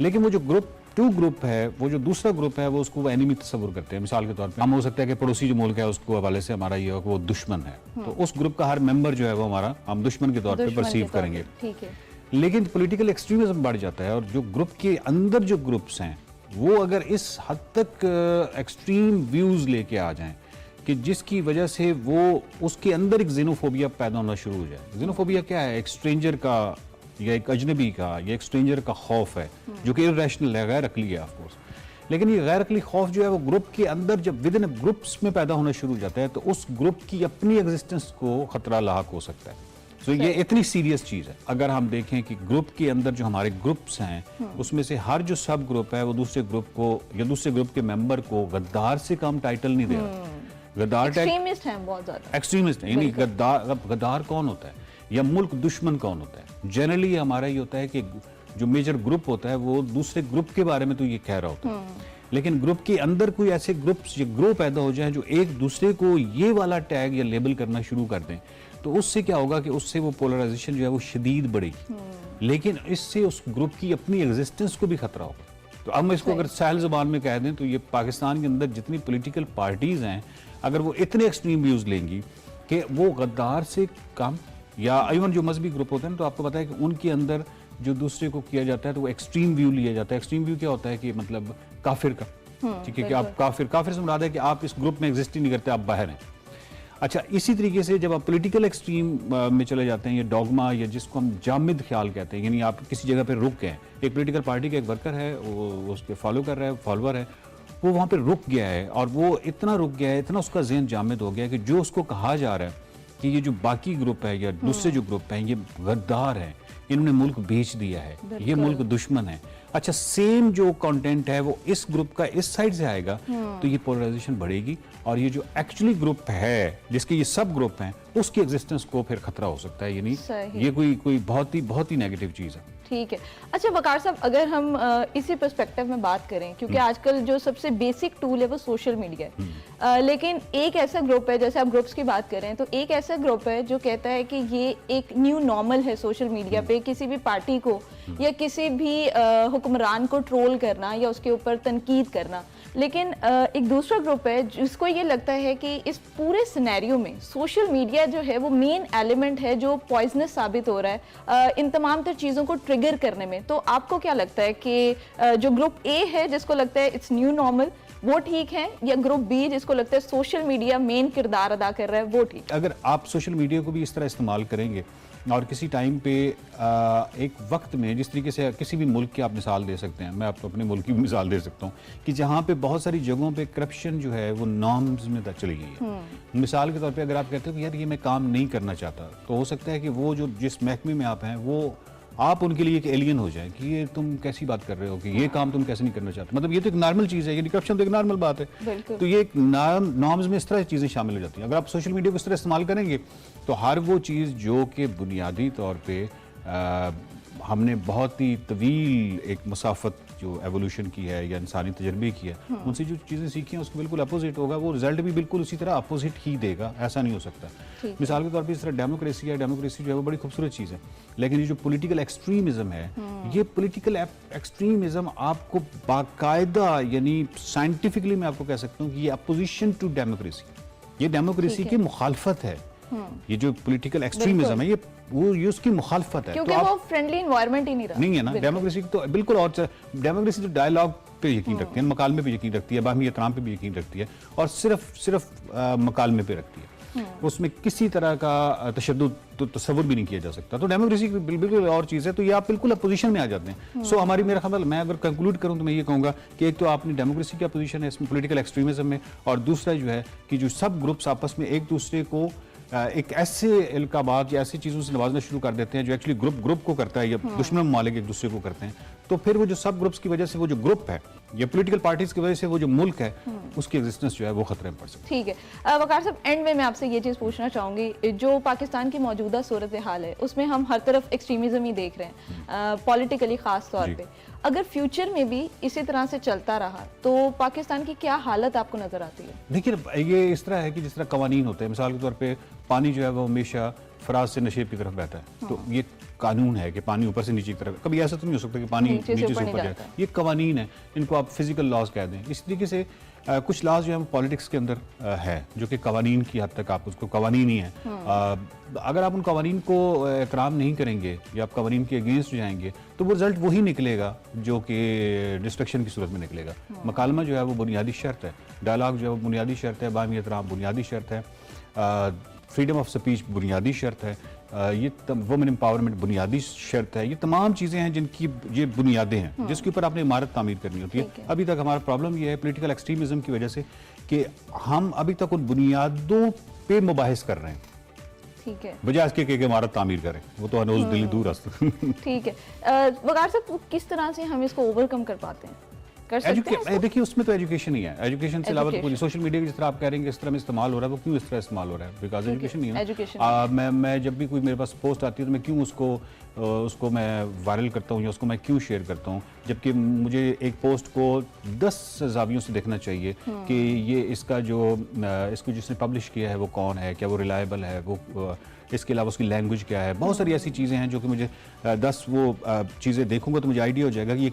Speaker 8: लेकिन वो जो ग्रुप है, वो जो दूसरा ग्रुप है वो उसको वो एनिमी तस्वुर करते हैं। मिसाल के तौर पे हम हो सकता है कि पड़ोसी जो मुल्क है उसको हवाले से हमारा ये हो कि वो दुश्मन है, तो उस ग्रुप का हर मेंबर जो है वो हमारा हम दुश्मन के तौर पे परसीव करेंगे।
Speaker 7: ठीक है।
Speaker 8: लेकिन पॉलिटिकल एक्सट्रीमिज्म बढ़ जाता है और जो ग्रुप के अंदर जो ग्रुप्स हैं वो अगर इस हद तक एक्सट्रीम व्यूज लेके आ जाएं कि जिसकी वजह से वो उसके अंदर एक जेनोफोबिया पैदा होना शुरू हो जाए। जेनोफोबिया क्या है? एक स्ट्रेंजर का या एक अजनबी का या एक स्ट्रेंजर का खौफ है जो कि इररेशनल है, गैर अकली है ऑफ कोर्स। लेकिन ये गैर अकली खौफ जो है वो ग्रुप के अंदर जब विद इन ग्रुप्स में पैदा होना शुरू हो जाता है तो उस ग्रुप की अपनी एग्जिस्टेंस को खतरा लाक हो सकता है। तो ये इतनी सीरियस चीज़ है। अगर हम देखें कि ग्रुप के अंदर जो हमारे ग्रुप्स हैं उसमें से हर जो सब ग्रुप है वो दूसरे ग्रुप को या दूसरे ग्रुप के मेंबर को गद्दार से कम टाइटल नहीं दे रहा। गद्दार
Speaker 7: एक्सट्रीमिस्ट हैं बहुत ज़्यादा।
Speaker 8: एक्सट्रीमिस्ट है, यानी गद्दार कौन होता है या मुल्क दुश्मन कौन होता है? जनरली हमारा ये होता है कि जो मेजर ग्रुप होता है वो दूसरे ग्रुप के बारे में तो ये कह रहा होता है, लेकिन ग्रुप के अंदर कोई ऐसे ग्रुप्स या ग्रो पैदा हो जाए जो एक दूसरे को ये वाला टैग या लेबल करना शुरू कर दें, तो उससे क्या होगा कि उससे वो पोलराइजेशन जो है वो शदीद बढ़ेगी, लेकिन इससे उस ग्रुप की अपनी एग्जिस्टेंस को भी खतरा होगा। तो अब मैं इसको अगर सहल ज़बान में कह दें तो ये पाकिस्तान के अंदर जितनी पॉलिटिकल पार्टीज़ हैं अगर वो इतने एक्सट्रीम व्यूज़ लेंगी कि वो गद्दार से कम या इवन जो मजहबी ग्रुप होते हैं तो आपको पता है कि उनके अंदर जो दूसरे को किया जाता है तो वो एक्सट्रीम व्यू लिया जाता है। एक्सट्रीम व्यू क्या होता है कि मतलब काफिर का, ठीक है, कि आप काफिर से मुराद है कि आप इस ग्रुप में एग्जिस्ट ही नहीं करते, आप बाहर हैं। अच्छा, इसी तरीके से जब आप पॉलिटिकल एक्सट्रीम में चले जाते हैं, ये डॉगमा या जिसको हम जामिद ख्याल कहते हैं, यानी आप किसी जगह पे रुक गए, एक पॉलिटिकल पार्टी का एक वर्कर है, वो उसके फॉलो कर रहा है, फॉलोअर है, वो वहाँ पे रुक गया है और वो इतना रुक गया है, इतना उसका जहन जामिद हो गया है कि जो उसको कहा जा रहा है कि ये जो बाकी ग्रुप है या दूसरे जो ग्रुप हैं ये गद्दार हैं, इन्होंने मुल्क बेच दिया है, ये मुल्क दुश्मन है। अच्छा, सेम जो कंटेंट है वो इस ग्रुप का इस साइड से आएगा तो ये पोलराइजेशन बढ़ेगी और ये जो एक्चुअली ग्रुप है जिसके ये सब ग्रुप हैं उसकी एग्जिस्टेंस को फिर खतरा हो सकता है। यानी ये कोई बहुत ही नेगेटिव चीज़ है।
Speaker 7: ठीक है। अच्छा वकार साहब, अगर हम इसी पर्सपेक्टिव में बात करें, क्योंकि आजकल जो सबसे बेसिक टूल है वो सोशल मीडिया है, लेकिन एक ऐसा ग्रुप है, जैसे आप ग्रुप्स की बात करें तो एक ऐसा ग्रुप है जो कहता है कि ये एक न्यू नॉर्मल है सोशल मीडिया पे किसी भी पार्टी को या किसी भी हुक्मरान को ट्रोल करना या उसके ऊपर तनकीद करना। लेकिन एक दूसरा ग्रुप है जिसको ये लगता है कि इस पूरे सिनेरियो में सोशल मीडिया जो है वो मेन एलिमेंट है जो पॉइजनस साबित हो रहा है इन तमाम तर चीज़ों को ट्रिगर करने में। तो आपको क्या लगता है कि जो ग्रुप ए है जिसको लगता है इट्स न्यू नॉर्मल वो ठीक है, या ग्रुप बी जिसको लगता है सोशल मीडिया मेन किरदार अदा कर रहा है वो ठीक?
Speaker 8: अगर आप सोशल मीडिया को भी इस तरह इस्तेमाल करेंगे और किसी टाइम पे एक वक्त में, जिस तरीके से किसी भी मुल्क की आप मिसाल दे सकते हैं, मैं आपको अपने मुल्क की भी मिसाल दे सकता हूँ कि जहाँ पे बहुत सारी जगहों पे करप्शन जो है वो नॉर्म्स में तक चली गई है। मिसाल के तौर पे अगर आप कहते हो कि यार ये मैं काम नहीं करना चाहता, तो हो सकता है कि वो जो जिस महकमे में आप हैं वो आप उनके लिए एक एलियन हो जाए कि ये तुम कैसी बात कर रहे हो कि ये काम तुम कैसे नहीं करना चाहते। मतलब ये तो एक नॉर्मल चीज़ है, ये करप्शन तो एक नॉर्मल बात है। तो ये एक नॉर्म्स में इस तरह चीज़ें शामिल हो जाती हैं। अगर आप सोशल मीडिया को इस तरह इस्तेमाल करेंगे तो हर वो चीज़ जो कि बुनियादी तौर पर हमने बहुत ही तवील एक मुसाफत जो एवोल्यूशन की है या इंसानी तजर्बे की है, उनसे जो चीज़ें सीखी हैं उसको बिल्कुल अपोजिट होगा, वो रिजल्ट भी बिल्कुल उसी तरह अपोजिट ही देगा, ऐसा नहीं हो सकता। मिसाल के तौर पे इस तरह डेमोक्रेसी है, डेमोक्रेसी जो है वो बड़ी खूबसूरत चीज़ है, लेकिन ये जो पॉलिटिकल एक्सट्रीमिज़म है, ये पॉलिटिकल एक्सट्रीमिज़म आपको बाकायदा यानी साइंटिफिकली मैं आपको कह सकता हूँ कि ये अपोजिशन टू डेमोक्रेसी, ये डेमोक्रेसी की मुखालफत है। ये जो पॉलिटिकल एक्सट्रीमिज्म है ये उसकी मुखालफत है,
Speaker 7: क्योंकि तो वो फ्रेंडली एनवायरनमेंट ही नहीं रहा।
Speaker 8: नहीं है ना, डेमोक्रेसी तो बिल्कुल, और डेमोक्रेसी तो डायलॉग पे यकीन रखती है, मकालमे पे यकीन रखती है, बाहमी एहतराम पे भी यकीन रखती है और सिर्फ मकालमे पे रखती है। उसमें किसी तरह का तशद्दुद तो तस्वुर भी नहीं किया जा सकता। तो डेमोक्रेसी बिल्कुल और चीज़ है, तो ये आप बिल्कुल अपोजिशन में आ जाते हैं। सो हमारी, मेरा ख्याल, मैं अगर कंक्लूड करूं तो मैं ये कहूँगा कि एक तो आपने डेमोक्रेसी की अपोजिशन है इसमें पॉलिटिकल एक्सट्रीमिज्म में, और दूसरा जो है कि जो सब ग्रुप्स आपस में एक दूसरे को एक ऐसे इल्काबात या ऐसी चीज़ों से नवाजना शुरू कर देते हैं जो एक्चुअली ग्रुप को करता है या दुश्मन ममालिक एक दूसरे को करते हैं, तो फिर वो जो सब ग्रुप्स की वजह से वो जो ग्रुप है या पॉलिटिकल पार्टीज की वजह से वो जो मुल्क है उसकी एग्जिस्टेंस जो है वो खतरे में पड़ सकती है।
Speaker 7: ठीक है वकार साहब, एंड में मैं आपसे ये चीज़ पूछना चाहूँगी, जो पाकिस्तान की मौजूदा सूरत हाल है उसमें हम हर तरफ एक्सट्रीमिज्म ही देख रहे हैं पॉलिटिकली ख़ास तौर पे। अगर फ्यूचर में भी इसी तरह से चलता रहा तो पाकिस्तान की क्या हालत आपको नजर आती है?
Speaker 8: देखिए, ये इस तरह है कि जिस तरह कवानीन होते हैं, मिसाल के तौर पे पानी जो है वो हमेशा फराज से नशेब की तरफ बहता है, तो ये कानून है कि पानी ऊपर से नीचे की तरफ, कभी ऐसा तो नहीं हो सकता कि पानी नीचे से ऊपर जाए, ये कवानीन है, इनको आप फिजिकल लॉज कह दें। इस तरीके से कुछ लॉज जो है पॉलिटिक्स के अंदर है जो कि कवानीन की हद तक आप उसको कवानीन ही है। अगर आप उन कवानीन को एहतराम नहीं करेंगे या आप कवानीन के अगेंस्ट जाएंगे तो वो रिजल्ट वही निकलेगा जो कि डिस्ट्रक्शन की सूरत में निकलेगा। मकालमा जो है वो बुनियादी शर्त है, डायलॉग जो है वो बुनियादी शर्त है, बाहमी एहतराम बुनियादी शर्त है, फ्रीडम ऑफ स्पीच बुनियादी शर्त है, ये वुमेन एम्पावरमेंट बुनियादी शर्त है। ये तमाम चीज़ें हैं जिनकी ये बुनियादें हैं जिसके ऊपर आपने इमारत तामीर करनी होती है। अभी तक हमारा प्रॉब्लम ये है पॉलिटिकल एक्सट्रीमिज्म की वजह से कि हम अभी तक उन बुनियादों पे मुबाहिस कर रहे हैं,
Speaker 7: ठीक है,
Speaker 8: बजाय इसके कि इमारत तामीर करें, वो तो अनोज दिल्ली दूर रास्ता।
Speaker 7: ठीक है वकार साहब, किस तरह से हम इसको ओवरकम कर पाते हैं?
Speaker 8: देखिए, उसमें तो एजुकेशन ही है, एजुकेशन से अलावा तो सोशल मीडिया की जिस तरह आप कह रहे हैं कि इस तरह में इस्तेमाल हो रहा है, वो क्यों इस तरह इस्तेमाल हो रहा है? बिकॉज एजुकेशन नहीं है। मैं जब भी कोई मेरे पास पोस्ट आती है तो मैं क्यों उसको मैं वायरल करता हूँ या उसको मैं क्यों शेयर करता हूँ, जबकि मुझे एक पोस्ट को 10 जावियों से देखना चाहिए कि ये इसको जिसने पब्लिश किया है वो कौन है, क्या वो रिलायबल है, वो इसके अलावा उसकी लैंग्वेज क्या है। बहुत सारी ऐसी चीज़ें हैं जो कि मुझे 10 वो चीज़ें देखूंगा तो मुझे आइडिया हो जाएगा कि ये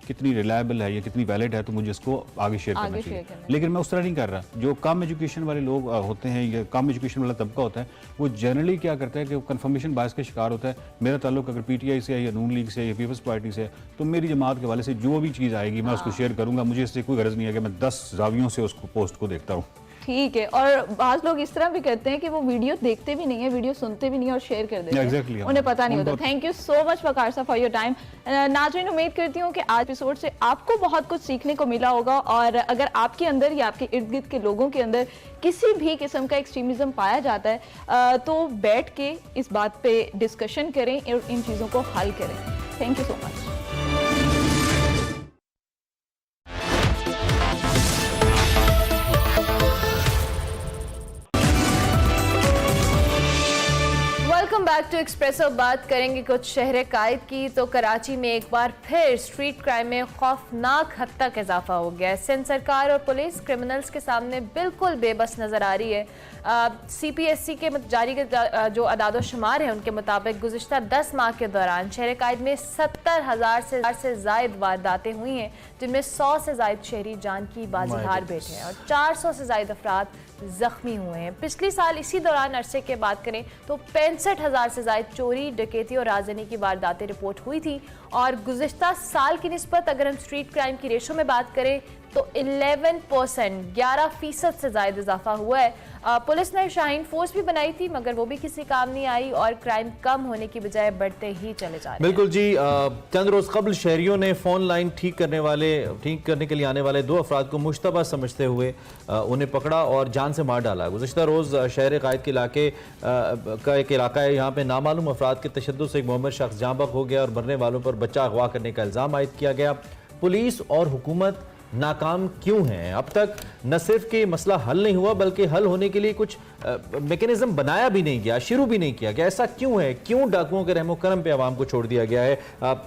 Speaker 8: कितनी रिलायबल है, ये कितनी वैलिड है, तो मुझे इसको आगे शेयर करना चाहिए। लेकिन मैं उस तरह नहीं कर रहा। जो कम एजुकेशन वाले लोग होते हैं या कम एजुकेशन वाला तबका होता है, वो जनरली क्या करता है कि वो कन्फर्मेशन बायस का शिकार होता है। मेरा ताल्लुक अगर पीटीआई से है या नून लीग से है या पीपल्स पार्टी से है, तो मेरी जमात के वाले से जो भी चीज़ आएगी मैं उसको शेयर करूँगा। मुझे इससे कोई गरज नहीं है कि मैं 10 जावियों से उसको पोस्ट को देखता हूँ।
Speaker 7: ठीक है। और बाज लोग इस तरह भी करते हैं कि वो वीडियो देखते भी नहीं है, वीडियो सुनते भी नहीं है और शेयर कर देते हैं।
Speaker 8: Exactly, हाँ।
Speaker 7: उन्हें पता नहीं होता। थैंक यू सो मच वकार साहब फॉर योर टाइम। नाज़रीन, उम्मीद करती हूँ कि आज एपिसोड से आपको बहुत कुछ सीखने को मिला होगा, और अगर आपके अंदर या आपके इर्द गिर्द के लोगों के अंदर किसी भी किस्म का एक्सट्रीमिज्म पाया जाता है तो बैठ के इस बात पे डिस्कशन करें और इन चीज़ों को हल करें। Thank you so much.
Speaker 1: Welcome back to Expresso. बात करेंगे कुछ शहर कायद की। तो कराची में एक बार फिर स्ट्रीट क्राइम में खौफनाक हद तक इजाफा हो गया है। सिंध सरकार और पुलिस क्रिमिनल्स के सामने बिल्कुल बेबस नजर आ रही है। CPSC के जारी जो अदाद शुमार है उनके मुताबिक गुज़िश्ता 10 माह के दौरान शहर कायद में 70,000 से ज़ायद वारदातें हुई हैं, जिनमें 100 से ज़ायद शहरी जान की बाजीहार बैठे हैं और 400 से ज़ायद अफराद जख्मी हुए हैं। पिछले साल इसी दौरान अरसे के बात करें तो 65,000 से ज़ायद चोरी, डकैती और राजनी की वारदातें रिपोर्ट हुई थी। और गुज़िश्ता साल की निस्बत अगर हम स्ट्रीट क्राइम की रेशो में बात करें तो 11%, 11% से ज़ायद इजाफा हुआ है। पुलिस ने शाहीन फोर्स भी बनाई थी मगर वो भी किसी काम नहीं आई और क्राइम कम होने की बजाय बढ़ते ही चले जा रहे हैं।
Speaker 2: बिल्कुल जी। चंद रोज कबल शहरियों ने फोन लाइन ठीक करने के लिए आने वाले 2 अफराद को मुश्तबा समझते हुए उन्हें पकड़ा और जान से मार डाला। गुज़िश्ता रोज़ शहर कायद के इलाके का एक इलाका है, यहाँ पे नामालूम अफराद के तशद्दुद से एक मोहम्मद शख्स जाँ बहक हो गया और मरने वालों पर बच्चा अगवा करने का इल्ज़ाम आयद किया गया। पुलिस और हुकूमत नाकाम क्यों हैं? अब तक न सिर्फ कि मसला हल नहीं हुआ बल्कि हल होने के लिए कुछ मैकेनिज्म बनाया भी नहीं गया, शुरू भी नहीं किया गया। ऐसा क्यों है? क्यों डाकुओं के रहमो करम पे आवाम को छोड़ दिया गया है?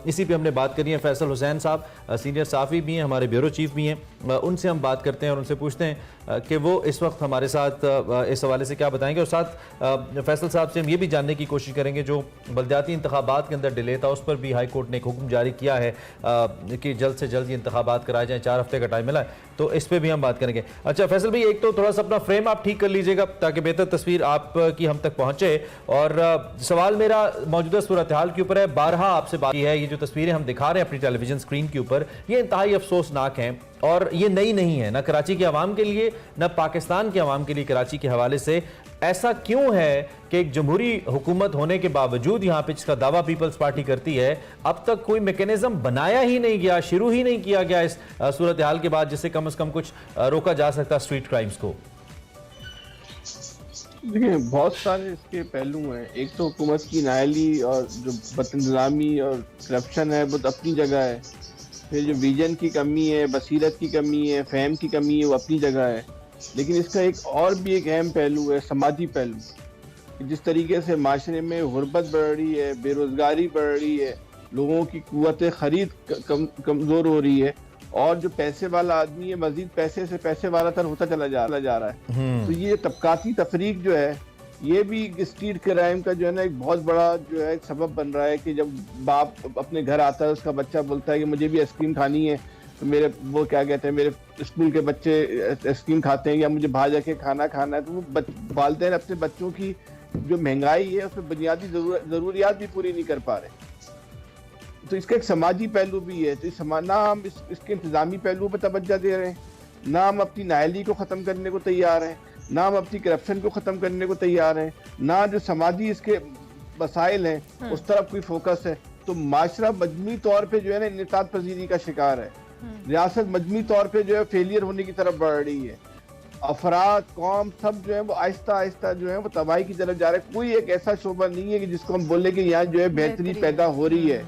Speaker 2: इसी पे हमने बात करी है। फैसल हुसैन साहब सीनियर साफ़ी भी हैं, हमारे ब्यूरो चीफ भी हैं, उनसे हम बात करते हैं और उनसे पूछते हैं कि वो इस वक्त हमारे साथ इस हवाले से क्या बताएंगे। और साथ फैसल साहब से हम ये भी जानने की कोशिश करेंगे जो बल्दियाती इंतखाबात के अंदर डिले था उस पर भी हाई कोर्ट ने एक हुक्म जारी किया है कि जल्द से जल्द ये इंतखाबात कराए जाएँ। 4 हफ्ते का टाइम मिला है, तो इस पर भी हम बात करेंगे। अच्छा फैसल भाई, एक तो थोड़ा सा अपना फ्रेम आप ठीक कर लीजिएगा ताकि बेहतर तस्वीर आपकी हम तक पहुंचे। और सवाल मेरा मौजूदा सूरत हाल के ऊपर है। बारहा आपसे बात की है, ये जो तस्वीरें हम दिखा रहे हैं अपनी टेलीविजन स्क्रीन के ऊपर, ये इंतहाई अफसोसनाक हैं और ये नई नहीं है, ना कराची के अवाम के लिए ना पाकिस्तान के अवाम के लिए। कराची के हवाले से ऐसा क्यों है कि एक जमहूरी हुकूमत होने के बावजूद यहाँ पे जिसका दावा पीपल्स पार्टी करती है, अब तक कोई मैकेनिज्म बनाया ही नहीं गया, शुरू ही नहीं किया गया इस सूरत हाल के बाद, जिससे कम से कम कुछ रोका जा सकता स्ट्रीट क्राइम्स को?
Speaker 9: देखिए, बहुत सारे इसके पहलू हैं। एक तो हुकूमत की नाअहली और जो बदइंतज़ामी और करप्शन है वो अपनी जगह है। फिर जो विजन की कमी है, बसीरत की कमी है, फहम की कमी है, वो अपनी जगह है। लेकिन इसका एक और भी एक अहम पहलू है, समाजी पहलू। जिस तरीके से माशरे में गुर्बत बढ़ रही है, बेरोज़गारी बढ़ रही है, लोगों की कुव्वत खरीद कमज़ोर हो रही है और जो पैसे वाला आदमी है मजीद पैसे से पैसे वाला तर होता चला जा रहा है। तो ये तबकाती तफरीक जो है, ये भी स्ट्रीट क्राइम का जो है ना एक बहुत बड़ा जो है सबब बन रहा है कि जब बाप अपने घर आता है, उसका बच्चा बोलता है कि मुझे भी आइसक्रीम खानी है, तो मेरे वो क्या कहते हैं, मेरे स्कूल के बच्चे आइसक्रीम खाते हैं या मुझे बाहर जाके खाना खाना है, तो वो वालिदैन अपने बच्चों की जो महंगाई है उसमें बुनियादी ज़रूरियात भी पूरी नहीं कर पा रहे। तो इसका एक समाजी पहलू भी है। तो ना हम इसके इंतज़ामी पहलू पर तवज्जो दे रहे हैं, ना हम अपनी नाअहली को ख़त्म करने को तैयार हैं, ना हम अपनी करप्शन को ख़त्म करने को तैयार हैं, ना जो समाजी इसके मसाइल हैं उस तरफ कोई फोकस है। तो माशरा मजमूई तौर पे जो है ना इन्हिताज पजीरी का शिकार है। रियासत मजमूई तौर पे जो है फेलियर होने की तरफ बढ़ रही है। अफराद, कौम सब जो है वो आहिस्ता आहिस्ता जो है वो तबाही की तरफ जा रहे हैं। कोई एक ऐसा शोबा नहीं है कि जिसको हम बोले कि यहाँ जो है बेहतरी पैदा हो रही है।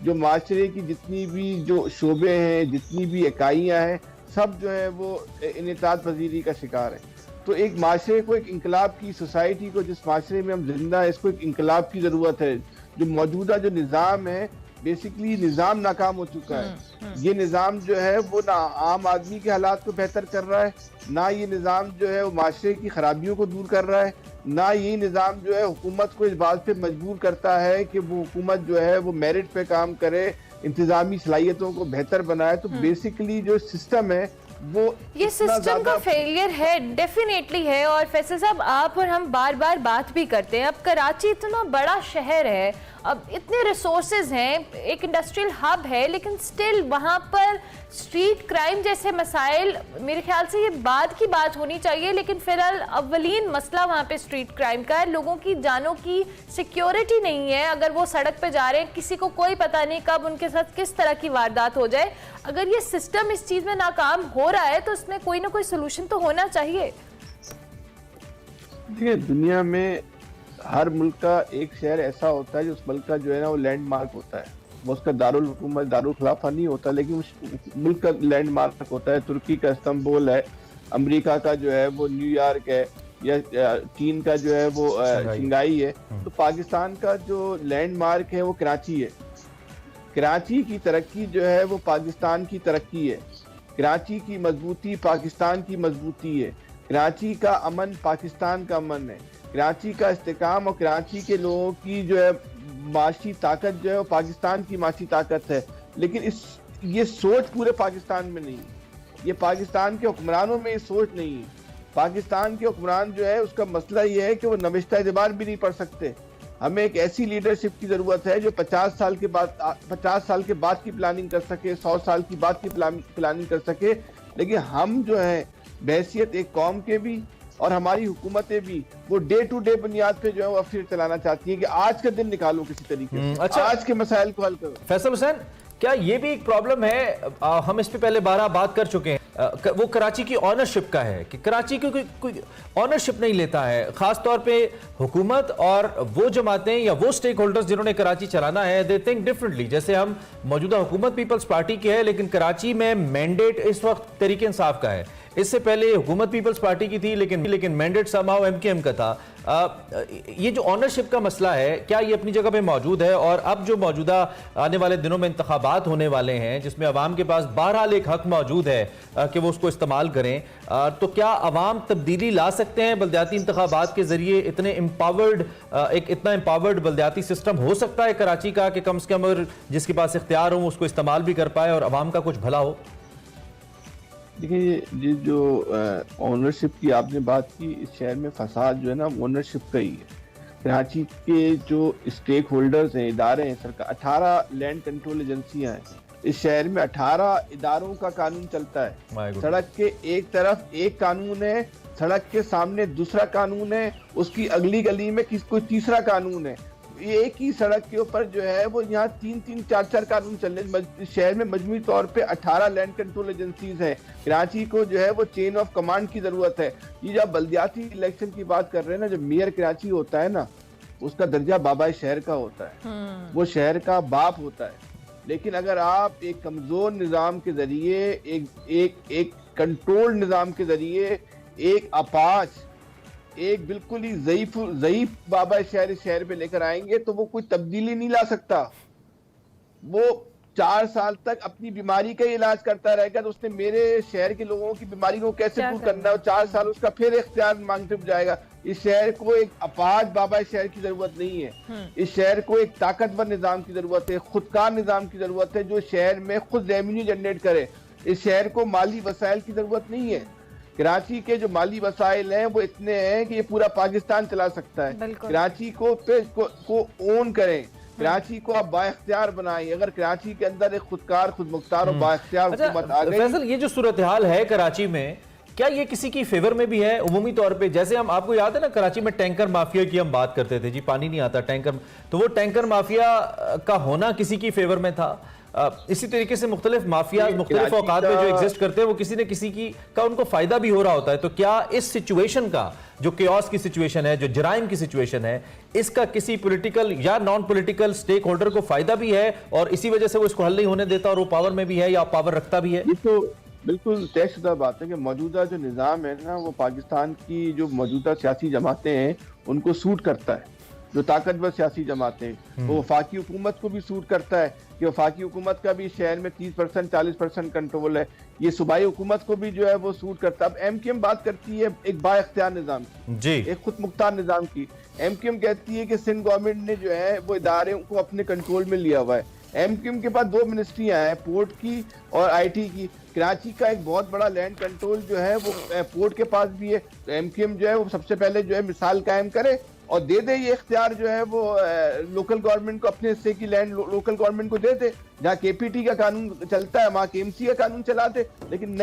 Speaker 9: जो माशरे की जितनी भी जो शोबे हैं, जितनी भी इकाइयाँ हैं, सब जो है वो इन्हिताज पजीरी का शिकार है। तो एक माशरे को, एक इंकलाब की सोसाइटी को, जिस माशरे में हम जिंदा है, इसको एक इंकलाब की ज़रूरत है। जो मौजूदा जो निज़ाम है, बेसिकली निज़ाम नाकाम हो चुका है। ये निज़ाम जो है वो ना आम आदमी के हालात को बेहतर कर रहा है, ना ये निज़ाम जो है वो माशरे की खराबियों को दूर कर रहा है, ना ये निज़ाम जो है हुकूमत को इस बात पे मजबूर करता है कि वो हुकूमत जो है वो मेरिट पे काम करे, इंतज़ामी सलाहियतों को बेहतर बनाए। तो बेसिकली जो सिस्टम है वो
Speaker 1: ये सिस्टम का फेलियर है, डेफिनेटली है। और फैसल साहब, आप और हम बार बार बात भी करते हैं, अब कराची इतना बड़ा शहर है अब इतने रिसोर्सेज हैं, एक इंडस्ट्रियल हब है, लेकिन स्टिल वहाँ पर स्ट्रीट क्राइम जैसे मसाइल, मेरे ख्याल से ये बाद की बात होनी चाहिए, लेकिन फिलहाल अव्वलीन मसला वहाँ पे स्ट्रीट क्राइम का है। लोगों की जानों की सिक्योरिटी नहीं है। अगर वो सड़क पे जा रहे हैं, किसी को कोई पता नहीं कब उनके साथ किस तरह की वारदात हो जाए। अगर ये सिस्टम इस चीज़ में नाकाम हो रहा है तो इसमें कोई ना कोई सोल्यूशन तो होना चाहिए।
Speaker 9: देखिए, दुनिया में हर मुल्क का एक शहर ऐसा होता है जो उस मुल्क का जो है ना वो लैंडमार्क होता है। वो उसका दारुल हुकूमत, दारुल खिलाफा नहीं होता, लेकिन उस मुल्क का लैंडमार्क होता है। तुर्की का इस्तांबुल है, अमेरिका का जो है वो न्यूयॉर्क है, या चीन का जो है वो शंघाई है। तो पाकिस्तान का जो लैंडमार्क है वो कराची है। कराची की तरक्की जो है वो पाकिस्तान की तरक्की है। कराची की मजबूती पाकिस्तान की मजबूती है। कराची का अमन पाकिस्तान का अमन है। कराची का इस्तेकाम और कराची के लोगों की जो है माशी ताकत जो है वो पाकिस्तान की माशी ताकत है। लेकिन ये सोच पूरे पाकिस्तान में नहीं है। ये पाकिस्तान के हुक्मरानों में ये सोच नहीं है। पाकिस्तान के हुक्मरान जो है उसका मसला ये है कि वो नविश्ता एतबार भी नहीं पढ़ सकते। हमें एक ऐसी लीडरशिप की जरूरत है जो 50 साल के बाद की प्लानिंग कर सके, 100 साल की बाद की प्लानिंग कर सके। लेकिन हम जो है बहैसियत एक कौम के भी और हमारी हुकूमतें भी वो डे टू डे बुनियाद पे जो है वो अफसर चलाना चाहती है कि आज का दिन निकालो किसी तरीके से,
Speaker 2: अच्छा,
Speaker 9: आज के मसाइल को हल करो।
Speaker 2: फैसल हुसैन, क्या ये भी एक प्रॉब्लम है, हम इस पे पहले 12 बात कर चुके हैं, वो कराची की ऑनरशिप का है कि कराची की कोई ऑनरशिप नहीं लेता है, खास तौर पे हुकूमत और वो जमातें या वो स्टेक होल्डर्स जिन्होंने कराची चलाना है, दे थिंक डिफरेंटली। जैसे हम मौजूदा हुकूमत पीपल्स पार्टी की है, लेकिन कराची में मैंडेट इस वक्त तहरीक इंसाफ का है। इससे पहले हुकूमत पीपल्स पार्टी की थी, लेकिन मैंडेट समाओ एमकेएम का था। ये जो ऑनरशिप का मसला है, क्या ये अपनी जगह पे मौजूद है? और अब जो मौजूदा आने वाले दिनों में इंतखाबात होने वाले हैं, जिसमें अवाम के पास बहरहाल एक हक मौजूद है कि वो उसको इस्तेमाल करें, तो क्या अवाम तब्दीली ला सकते हैं बल्दियाती इंतखाबात के जरिए? इतना एम्पावर्ड बल्दियाती सिस्टम हो सकता है कराची का कि कम से कम अगर जिसके पास इख्तियार हो उसको इस्तेमाल भी कर पाए और अवाम का कुछ भला हो?
Speaker 9: देखिए, ये जो ओनरशिप की आपने बात की, इस शहर में फसाद जो है ना ओनरशिप का ही है। कराची के जो स्टेक होल्डर्स हैं, इदारे हैं, सरकार 18 लैंड कंट्रोल एजेंसियां हैं। इस शहर में 18 इदारों का कानून चलता है। सड़क के एक तरफ एक कानून है, सड़क के सामने दूसरा कानून है, उसकी अगली गली में कोई तीसरा कानून है। एक ही सड़क के ऊपर जो है वो यहाँ 3-3, 4-4 कानून चल रहे। शहर में मजमूई तौर पे 18 लैंड कंट्रोल एजेंसीज हैं। कराची को जो है वो चेन ऑफ कमांड की जरूरत है। ये जब बल्दियाती इलेक्शन की बात कर रहे हैं ना, जब मेयर कराची होता है ना, उसका दर्जा बाबा शहर का होता है, वो शहर का बाप होता है। लेकिन अगर आप एक कमजोर निज़ाम के जरिए, एक कंट्रोल निज़ाम के जरिए, एक अपाच, एक बिल्कुल ही ज़ईफ बाबा शहर पे लेकर आएंगे तो वो कोई तब्दीली नहीं ला सकता। वो 4 साल तक अपनी बीमारी का इलाज करता रहेगा, तो उसने मेरे शहर के लोगों की बीमारी को कैसे दूर करना है? 4 साल उसका फिर इख्तियार मांगते जाएगा। इस शहर को एक अपाज बाबा शहर की जरूरत नहीं है। इस शहर को एक ताकतवर निजाम की जरूरत है, खुदकार निजाम की जरूरत है, जो शहर में खुद रेवेन्यू जनरेट करे। इस शहर को माली वसाइल की जरूरत नहीं है। कराची के जो माली वसाइल हैं वो इतने हैं कि ये पूरा पाकिस्तान चला सकता है। कराची को ओन करें, कराची को आप बाइख्तियार बनाएं। अगर कराची के अंदर एक खुदकार, खुदमुख्तार और बाइख्तियार हुकूमत आ गई।
Speaker 2: फैसल, ये जो सूरत हाल है कराची में, क्या ये किसी की फेवर में भी है? उमूमी तौर पे जैसे हम, आपको याद है ना, कराची में टैंकर माफिया की हम बात करते थे, जी पानी नहीं आता टैंकर, तो वो टैंकर माफिया का होना किसी की फेवर में था। इसी तरीके से मुख्तलिफ माफिया मुख्तलिफ औकात में जो एग्जिस्ट करते हैं वो किसी न किसी की का उनको फायदा भी हो रहा होता है। तो क्या इस सिचुएशन का, जो केओस की सिचुएशन है, जो जराइम की सिचुएशन है, इसका किसी पॉलिटिकल या नॉन पॉलिटिकल स्टेक होल्डर को फायदा भी है और इसी वजह से वो इसको हल नहीं होने देता और वो पावर में भी है या पावर रखता भी है?
Speaker 9: ये तो बिल्कुल तयशुदा बात है कि मौजूदा जो निज़ाम है ना, वो पाकिस्तान की जो मौजूदा सियासी जमातें हैं उनको सूट करता है। जो ताकतवर सियासी जमातें, वो वफाकी हुकूमत को भी सूट करता है कि वफाकी हुकूमत का भी शहर में 30% 40% कंट्रोल है। ये सूबाई हुकूमत को भी जो है वो सूट करता है। अब एमकेएम बात करती है एक बाइख्तियार निज़ाम की, एक खुद मुख्तार निज़ाम की। एमकेएम कहती है कि सिंध गवर्नमेंट ने जो है वो इदारे को अपने कंट्रोल में लिया हुआ है। एमकेएम के पास 2 मिनिस्ट्रियां हैं, पोर्ट की और आईटी की। कराची का एक बहुत बड़ा लैंड कंट्रोल जो है वो पोर्ट के पास भी है। तो एमकेएम जो है वो सबसे पहले जो है मिसाल कायम करे और दे दे ये इख्तियार जो है वो लोकल गवर्नमेंट को, अपने हिस्से की लैंड लोकल गवर्नमेंट को दे दे। जहाँ KPT का कानून चलता है वहाँ KMC का कानून चला दे, लेकिन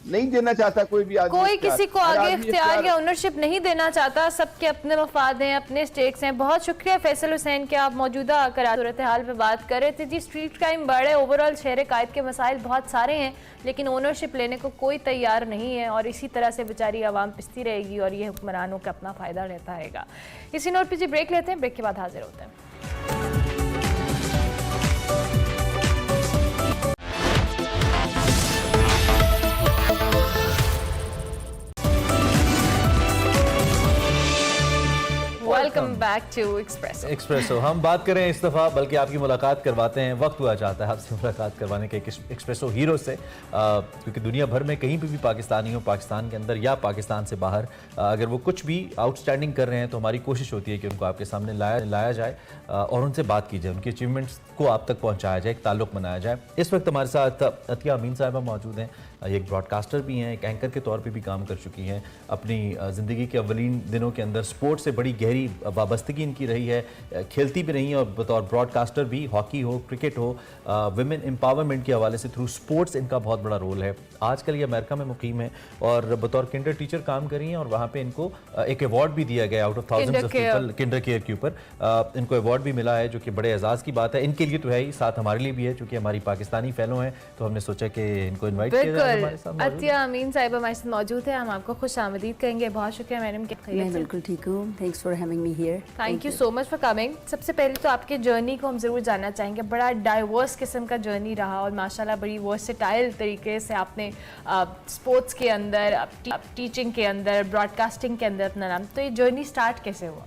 Speaker 9: नहीं देना चाहता कोई भी आदमी।
Speaker 1: कोई किसी को आगे इख्तियार या ओनरशिप नहीं देना चाहता, सबके अपने मफाद हैं, अपने स्टेक्स हैं। बहुत शुक्रिया फैसल हुसैन के आप मौजूदा सूरत हाल पे बात कर रहे थे। जी, स्ट्रीट क्राइम बढ़े, ओवरऑल शहर कायद के मसाइल बहुत सारे हैं, लेकिन ओनरशिप लेने को कोई तैयार नहीं है और इसी तरह से बेचारी आवाम पिसती रहेगी और ये हुक्मरानों का अपना फ़ायदा रहता रहेगा। इसी नोट पर जी ब्रेक लेते हैं, ब्रेक के बाद हाजिर होते हैं। Welcome back to Expresso.
Speaker 2: हम बात कर रहे हैं इस दफ़ा, बल्कि आपकी मुलाकात करवाते हैं, वक्त हुआ चाहता है आपसे मुलाकात करवाने के एक्सप्रेसो हीरो से, क्योंकि दुनिया भर में कहीं भी पाकिस्तानी हो, पाकिस्तान के अंदर या पाकिस्तान से बाहर, अगर वो कुछ भी आउटस्टैंडिंग कर रहे हैं तो हमारी कोशिश होती है कि उनको आपके सामने लाया जाए और उनसे बात की जाए, उनकी अचीवमेंट्स को आप तक पहुँचाया जाए, एक ताल्लुक़ बनाया जाए। इस वक्त हमारे साथ अतिया अमीन साहिबा मौजूद हैं। ये एक ब्रॉडकास्टर भी हैं, एक एंकर के तौर पे भी काम कर चुकी हैं। अपनी ज़िंदगी के अव्वलीन दिनों के अंदर स्पोर्ट्स से बड़ी गहरी वाबस्तगी इनकी रही है, खेलती भी रही हैं और बतौर ब्रॉडकास्टर भी, हॉकी हो, क्रिकेट हो, विमेन एम्पावरमेंट के हवाले से थ्रू स्पोर्ट्स इनका बहुत बड़ा रोल है। आजकल ये अमेरिका में मुकीम है और बतौर किंडर टीचर काम कर रही हैं और वहाँ पे इनको एक अवार्ड भी दिया गया out of thousands of people, Kinder care के ऊपर इनको अवार्ड भी मिला है, जो कि बड़े एजाज़ की बात है। इनके लिए तो है ही, साथ हमारे लिए भी है, चूँकि हमारी पाकिस्तानी फेलो हैं तो हमने सोचा कि इनको इन्वाइट किया जाए।
Speaker 1: अतिया अमीन साहिबा हमारे साथ मौजूद है, हम आपको खुश आमदीद कहेंगे। बहुत शुक्रिया मैडम के।
Speaker 10: मैं बिल्कुल ठीक हूँ, thanks for having me here.
Speaker 1: Thank you so much for coming. सबसे पहले तो आपके जर्नी को हम ज़रूर जानना चाहेंगे। बड़ा डाइवर्स किस्म का जर्नी रहा और माशाल्लाह बड़ी वर्सेटाइल तरीके से आपने स्पोर्ट्स के अंदर, टीचिंग के अंदर, ब्रॉडकास्टिंग के अंदर अपना नाम, तो ये जर्नी स्टार्ट कैसे हुआ?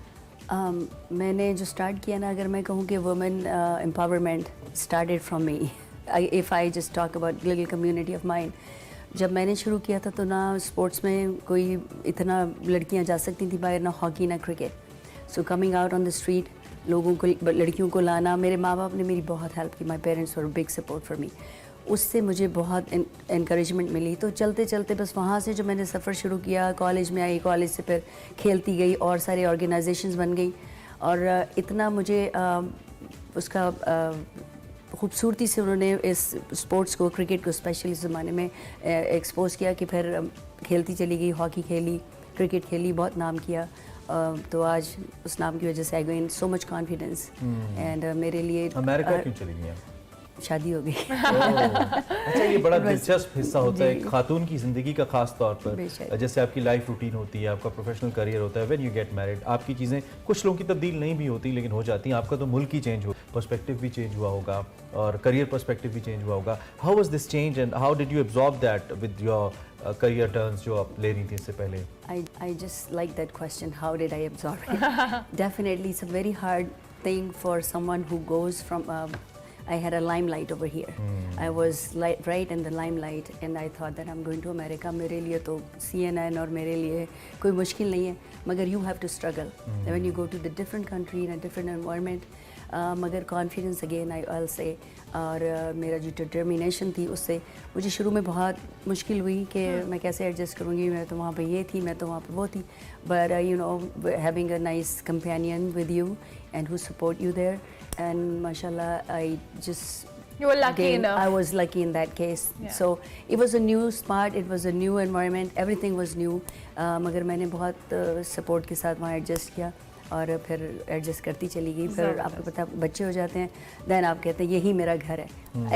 Speaker 10: मैंने जो स्टार्ट किया ना, अगर मैं कहूँ कि women empowerment started from me, if I just talk about little community of mine. जब मैंने शुरू किया था तो ना स्पोर्ट्स में कोई इतना लड़कियां जा सकती थी बाहर, ना हॉकी ना cricket. So coming out on the street, लोगों को, लड़कियों को लाना, मेरे माँ बाप ने मेरी बहुत हेल्प की, my parents were big support for me. उससे मुझे बहुत इनकरेजमेंट मिली। तो चलते चलते बस वहाँ से जो मैंने सफ़र शुरू किया, कॉलेज में आई, कॉलेज से फिर खेलती गई और सारे ऑर्गेनाइजेशंस बन गई और इतना मुझे उसका खूबसूरती से उन्होंने इस स्पोर्ट्स को, क्रिकेट को स्पेशली इस ज़माने में एक्सपोज किया कि फिर खेलती चली गई, हॉकी खेली, क्रिकेट खेली, बहुत नाम किया। तो आज उस नाम की वजह से I gain so much confidence and मेरे लिए
Speaker 2: अमेरिका क्यों चली गई?
Speaker 10: शादी हो गई।
Speaker 2: अच्छा, ये बड़ा दिलचस्प हिस्सा होता है खातून की ज़िंदगी का, ख़ास तौर पर जैसे आपकी लाइफ रूटीन होती है, आपका प्रोफेशनल करियर होता है, व्हेन यू गेट मैरिड आपकी चीज़ें कुछ लोगों की तब्दील नहीं भी होती लेकिन हो जाती हैं। आपका तो मुल्क ही चेंज हो, पर्सपेक्टिव भी चेंज हुआ होगा और करियर पर्सपेक्टिव भी चेंज हुआ होगा। How was this change and how did you absorb that with your career turns जो आप ले रही थी इससे पहले?
Speaker 10: I just like that question, how did I absorb it? Definitely it's a very hard thing for someone who goes from I had a limelight over here. I was right in the limelight and I thought that I'm going to America. मेरे लिए तो CNN और मेरे लिए कोई मुश्किल नहीं है, मगर you have to struggle when you go to the different country in a different environment. मगर कॉन्फिडेंस अगेन I'll say और मेरा जो डिटर्मिनेशन थी उससे मुझे शुरू में बहुत मुश्किल हुई कि मैं कैसे एडजस्ट करूँगी। मैं तो वहाँ पे ये थी, मैं तो वहाँ पे वो थी, but you know having a nice companion with you and who support you there and माशाल्लाह I just
Speaker 1: You were lucky enough.
Speaker 10: I was lucky in that case. Yeah. So it was a new start, it was a new environment, everything was new. मगर मैंने बहुत support के साथ वहाँ adjust किया और फिर एडजस्ट करती चली गई। फिर आपको पता बच्चे हो जाते हैं, देन आप कहते हैं यही मेरा घर है।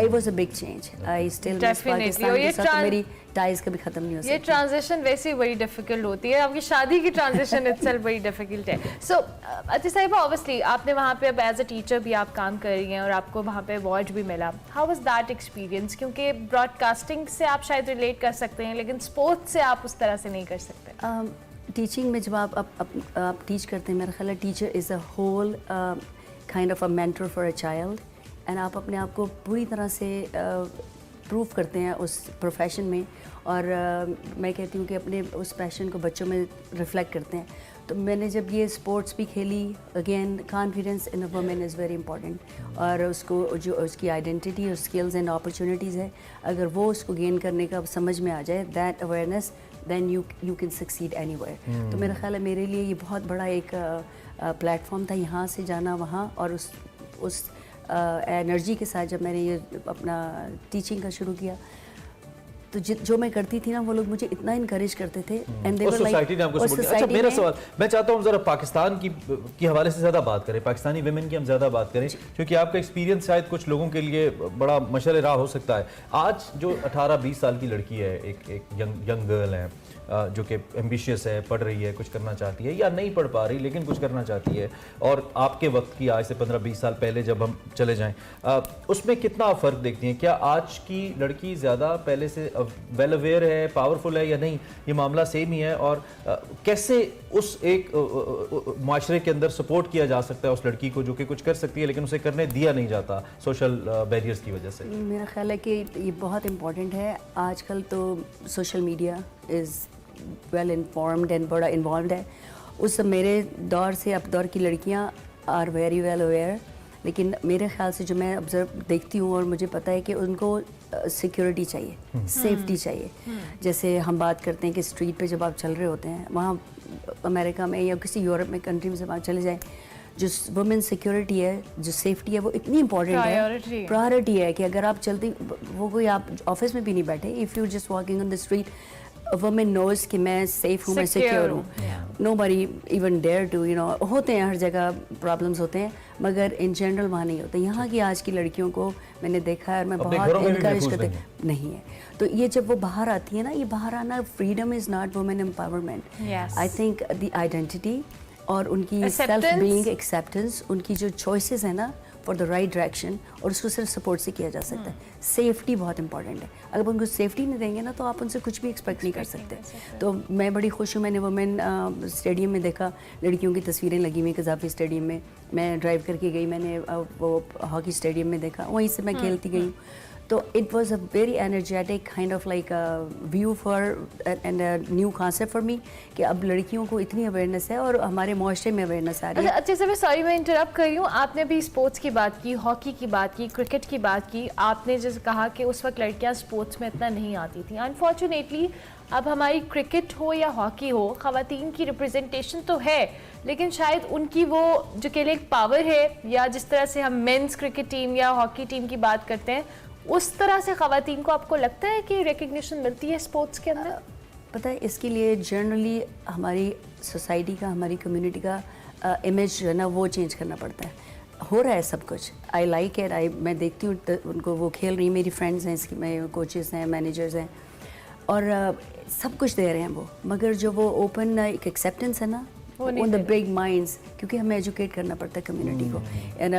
Speaker 10: It was a big change. I still miss Pakistan के साथ, मेरी टाइज कभी खत्म नहीं हो सकती।
Speaker 1: ये ट्रांजिशन वैसे ही बड़ी डिफिकल्ट होती है, आपकी शादी की ट्रांजिशन इटसेल्फ बड़ी डिफिकल्ट है। सो अतिया साहिबा, ऑब्वियसली आपने वहाँ पे अब एज अ टीचर भी आप काम कर रही हैं और आपको वहाँ पे अवार्ड भी मिला। How was that experience? क्योंकि ब्रॉडकास्टिंग से आप शायद रिलेट कर सकते हैं लेकिन स्पोर्ट्स से आप उस तरह से नहीं कर सकते।
Speaker 10: टीचिंग में जब आप टीच करते हैं, मेरा ख्याल है teacher is a whole kind of a mentor for a child and आप अपने आप को पूरी तरह से प्रूव करते हैं उस प्रोफेशन में और मैं कहती हूँ कि अपने उस पैशन को बच्चों में रिफ्लेक्ट करते हैं। तो मैंने जब ये स्पोर्ट्स भी खेली, again confidence in a woman is very important और उसको जो उसकी आइडेंटिटी और स्किल्स एंड अपॉर्चुनिटीज़ है, अगर वो उसको गेन करने का समझ में आ जाए, that awareness then you can succeed anywhere. तो मेरा ख्याल है मेरे लिए ये बहुत बड़ा एक प्लेटफॉर्म था, यहाँ से जाना वहाँ, और उस एनर्जी के साथ जब मैंने ये अपना टीचिंग का शुरू किया तो जो मैं करती थी ना, वो लोग मुझे इतना इनकरेज करते थे। And they were like,
Speaker 2: society ने आपको सपोर्ट किया। अच्छा, मेरा सवाल, मैं चाहता हूँ जरा पाकिस्तान की हवाले से ज़्यादा बात करें, पाकिस्तानी वुमेन की हम ज़्यादा बात करें, क्योंकि आपका एक्सपीरियंस शायद कुछ लोगों के लिए बड़ा मशअल राह हो सकता है। आज जो 18-20 साल की लड़की है, एक यंग गर्ल है जो कि एम्बिशियस है, पढ़ रही है, कुछ करना चाहती है, या नहीं पढ़ पा रही लेकिन कुछ करना चाहती है, और आपके वक्त की आज से 15-20 साल पहले जब हम चले जाएं, उसमें कितना आप फ़र्क देखती हैं? क्या आज की लड़की ज़्यादा पहले से वेल अवेयर है, पावरफुल है, या नहीं, ये मामला सेम ही है? और कैसे उस एक माशरे के अंदर सपोर्ट किया जा सकता है उस लड़की को जो कि कुछ कर सकती है लेकिन उसे करने दिया नहीं जाता सोशल बैरियर्स की वजह से?
Speaker 10: मेरा ख्याल है कि ये बहुत इम्पॉर्टेंट है। आजकल तो social media is well informed and बड़ा इन्वॉल्व है। उस मेरे दौर से अब दौर की लड़कियां आर वेरी वेल अवेयर, लेकिन मेरे ख्याल से जो मैं ऑब्जर्व देखती हूँ और मुझे पता है कि उनको सिक्योरिटी चाहिए, सेफ्टी चाहिए। जैसे हम बात करते हैं कि स्ट्रीट पे जब आप चल रहे होते हैं, वहाँ अमेरिका में या किसी यूरोप में कंट्री में जब आप चले जाएँ, जो वुमेन सिक्योरिटी है, जो सेफ्टी है, वो इतनी इंपॉर्टेंट है, प्रायोरिटी है कि अगर आप चलती, वो कोई आप ऑफिस में भी नहीं बैठे, if you just walking on the street, a woman knows कि मैं सेफ हूँ, मैं सिक्योर हूँ। Nobody even dare to, you know, होते हैं हर जगह प्रॉब्लम्स होते हैं, मगर इन जनरल वहाँ नहीं होते। यहाँ की आज की लड़कियों को मैंने देखा है और मैं बहुत इनकरेज करती नहीं है। तो ये जब वो बाहर आती है ना, ये बाहर आना, freedom is not women empowerment. I think the identity और उनकी सेल्फ बीइंग, एक्सेप्टेंस, उनकी जो चॉइसेस है ना फॉर द राइट डायरेक्शन, और उसको सिर्फ सपोर्ट से किया जा सकता है। सेफ्टी बहुत इंपॉर्टेंट है। अगर उनको सेफ्टी नहीं देंगे ना, तो आप उनसे कुछ भी एक्सपेक्ट नहीं कर सकते। तो मैं बड़ी खुश हूँ, मैंने वुमेन स्टेडियम में देखा, लड़कियों की तस्वीरें लगी हुई कज़ाफ़ी स्टेडियम में। मैं ड्राइव करके गई, मैंने वो हॉकी स्टेडियम में देखा, वहीं से मैं खेलती गई। तो it was a very energetic kind of like view for and new concept for me, कि अब लड़कियों को इतनी अवेयरनेस है और हमारे मुआशरे में अवेयरनेस आ रही है।
Speaker 1: अच्छे से, मैं सॉरी मैं इंटरप्ट कर रही हूँ, आपने भी स्पोर्ट्स की बात की, हॉकी की बात की, क्रिकेट की बात की। आपने जैसे कहा कि उस वक्त लड़कियाँ स्पोर्ट्स में इतना नहीं आती थी। अनफॉर्चुनेटली अब हमारी क्रिकेट हो या हॉकी हो, ख़वातीन की रिप्रेजेंटेशन तो है, लेकिन शायद उनकी वो जो के लिए एक पावर है, या जिस तरह से हम मेंस क्रिकेट टीम या हॉकी टीम की बात करते हैं, उस तरह से ख़वातीन को आपको लगता है कि रिकग्निशन मिलती है स्पोर्ट्स के अंदर?
Speaker 10: पता है, इसके लिए जनरली हमारी सोसाइटी का, हमारी कम्युनिटी का इमेज जो है ना, वो चेंज करना पड़ता है। हो रहा है सब कुछ, आई लाइक इट, मैं देखती हूँ उनको, वो खेल रही, मेरी फ्रेंड्स हैं इसकी, मैं कोचेस हैं, मैनेजर्स हैं, और सब कुछ दे रहे हैं वो, मगर जो वो ओपन एक एक्सेप्टेंस है ना, on the big minds, क्योंकि हमें एजुकेट करना पड़ता है कम्युनिटी को। And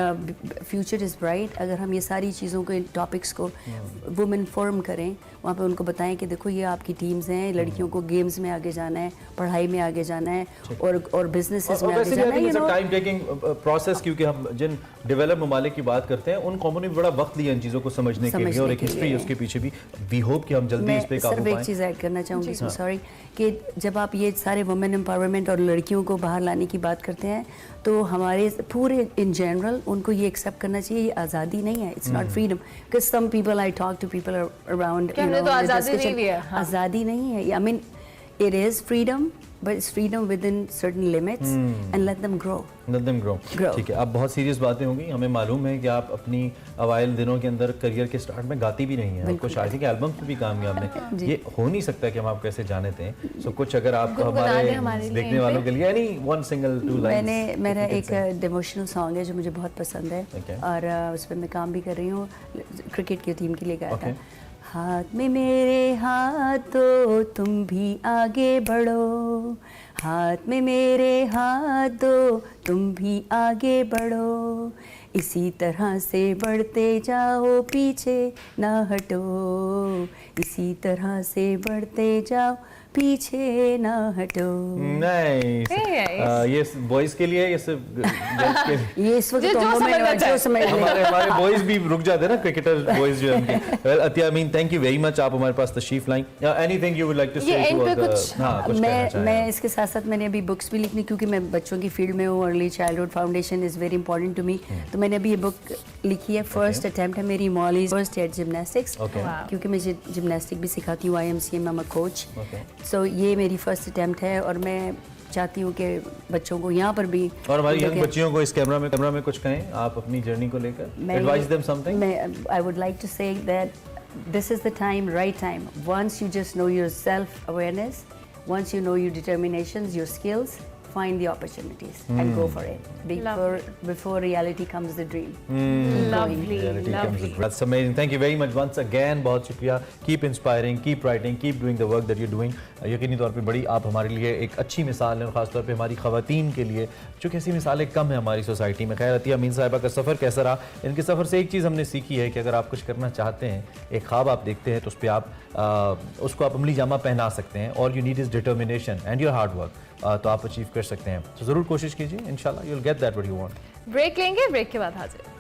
Speaker 10: future is bright. अगर हम ये सारी चीज़ों को, इन टॉपिक्स को वुमेन फोरम करें, वहाँ पे उनको बताएं कि देखो ये आपकी टीम्स हैं, लड़कियों को गेम्स में आगे जाना है, पढ़ाई में आगे जाना है, और बिजनेसेस में आगे जाना है।
Speaker 2: टाइम टेकिंग प्रोसेस, क्योंकि हम जिन डेवलप ममालिक की बात करते हैं, उन कौमों ने बड़ा वक्त लिया इन चीज़ों को समझने के लिए, और एक हिस्ट्री उसके पीछे भी। वी होप कि हम जल्दी इस पे काबू पाएं।
Speaker 10: एक चीज़ ऐड करना चाहूँगी, सॉरी, कि जब आप ये सारे वुमेन एम्पावरमेंट और लड़कियों को बाहर लाने की बात करते हैं, तो हमारे पूरे इन जनरल उनको ये एक्सेप्ट करना चाहिए, ये आज़ादी नहीं है, it's not freedom. Because some people, I talk to people around, आज़ादी नहीं है। I mean it is freedom, but it's freedom within certain limits and let them grow.
Speaker 2: ठीक है, अब बहुत सीरियस बातें होंगी। हमें मालूम है कि आप अपनी अवाइल दिनों के अंदर करियर के स्टार्ट में गाती भी नहीं है, आपको शायरी के एल्बम पे भी काम किया आपने। ये हो नहीं सकता कि हम आपको कैसे जाने दें। सो कुछ अगर आप हमारे देखने वालों के लिए any one single two lines.
Speaker 10: मेरा एक डिवोशनल सॉन्ग है जो मुझे बहुत पसंद है, और उस पर मैं काम भी कर रही हूँ, क्रिकेट की टीम के लिए गाया था। हाथ में मेरे हाथ दो, तुम भी आगे बढ़ो, हाथ में मेरे हाथ दो, तुम भी आगे बढ़ो, इसी तरह से बढ़ते जाओ, पीछे ना हटो, इसी तरह से बढ़ते जाओ, पीछे ना हटो।
Speaker 2: नाइस। ये बॉयज के लिए, ये सिर्फ गर्ल्स के लिए?
Speaker 10: ये इस वक्त जो समझ
Speaker 2: हमारे बॉयज भी रुक जाते हैं ना, क्रिकेटर बॉयज जो हैं। Well Atiya, mean thank you very much, आप हमारे पास तशरीफ लाई। Anything you would like to say to
Speaker 10: मैं इसके साथ साथ मैंने अभी बुक्स भी लिखनी, क्योंकि मैं बच्चों की फील्ड में हूँ, early childhood foundation is very important to me, तो मैंने अभी ये बुक लिखी है, फर्स्ट अटेम्प्ट है मेरी, मॉली फर्स्ट एड जिमनास्टिक्स, क्योंकि मैं जिमनास्टिक भी सिखाती हूँ, IMCA में कोच। सो ये मेरी फर्स्ट अटेम्प्ट है और मैं चाहती हूँ कि बच्चों को यहाँ पर भी
Speaker 2: और हमारी यंग बच्चियों को इस कैमरा में कुछ कहें आप अपनी जर्नी को लेकर, advice them something.
Speaker 10: I would like to say that this is the time, right time. Once you just know your self-awareness, once you know your determinations, your skills, find the opportunities and go for it. Before reality comes the dream.
Speaker 1: Lovely,
Speaker 2: Reality comes
Speaker 1: lovely.
Speaker 2: with- That's amazing. Thank you very much once again. बहुत शुक्रिया. Keep inspiring, keep writing, keep doing the work that you're doing. यकीनी तौर पे बड़ी आप हमारे लिए एक अच्छी मिसाल हैं और ख़ासतौर पे हमारी ख़वातीन के लिए, चूँकि ऐसी मिसालें कम हैं हमारी सोसाइटी में। खैर अतिया अमीन साहिबा का सफ़र कैसा रहा? इनके सफ़र से एक चीज़ हमने सीखी है कि अगर आप कुछ करना चाहते हैं, एक ख्वाब आप देखते हैं, तो उस पर आप उसको आप अमली जामा पहना सकते हैं। All you need is determination and your hard work, तो आप अचीव कर सकते हैं। तो ज़रूर कोशिश कीजिए, इंशाल्लाह you will get that what you want.
Speaker 1: Break लेंगे, ब्रेक के बाद हाजिर।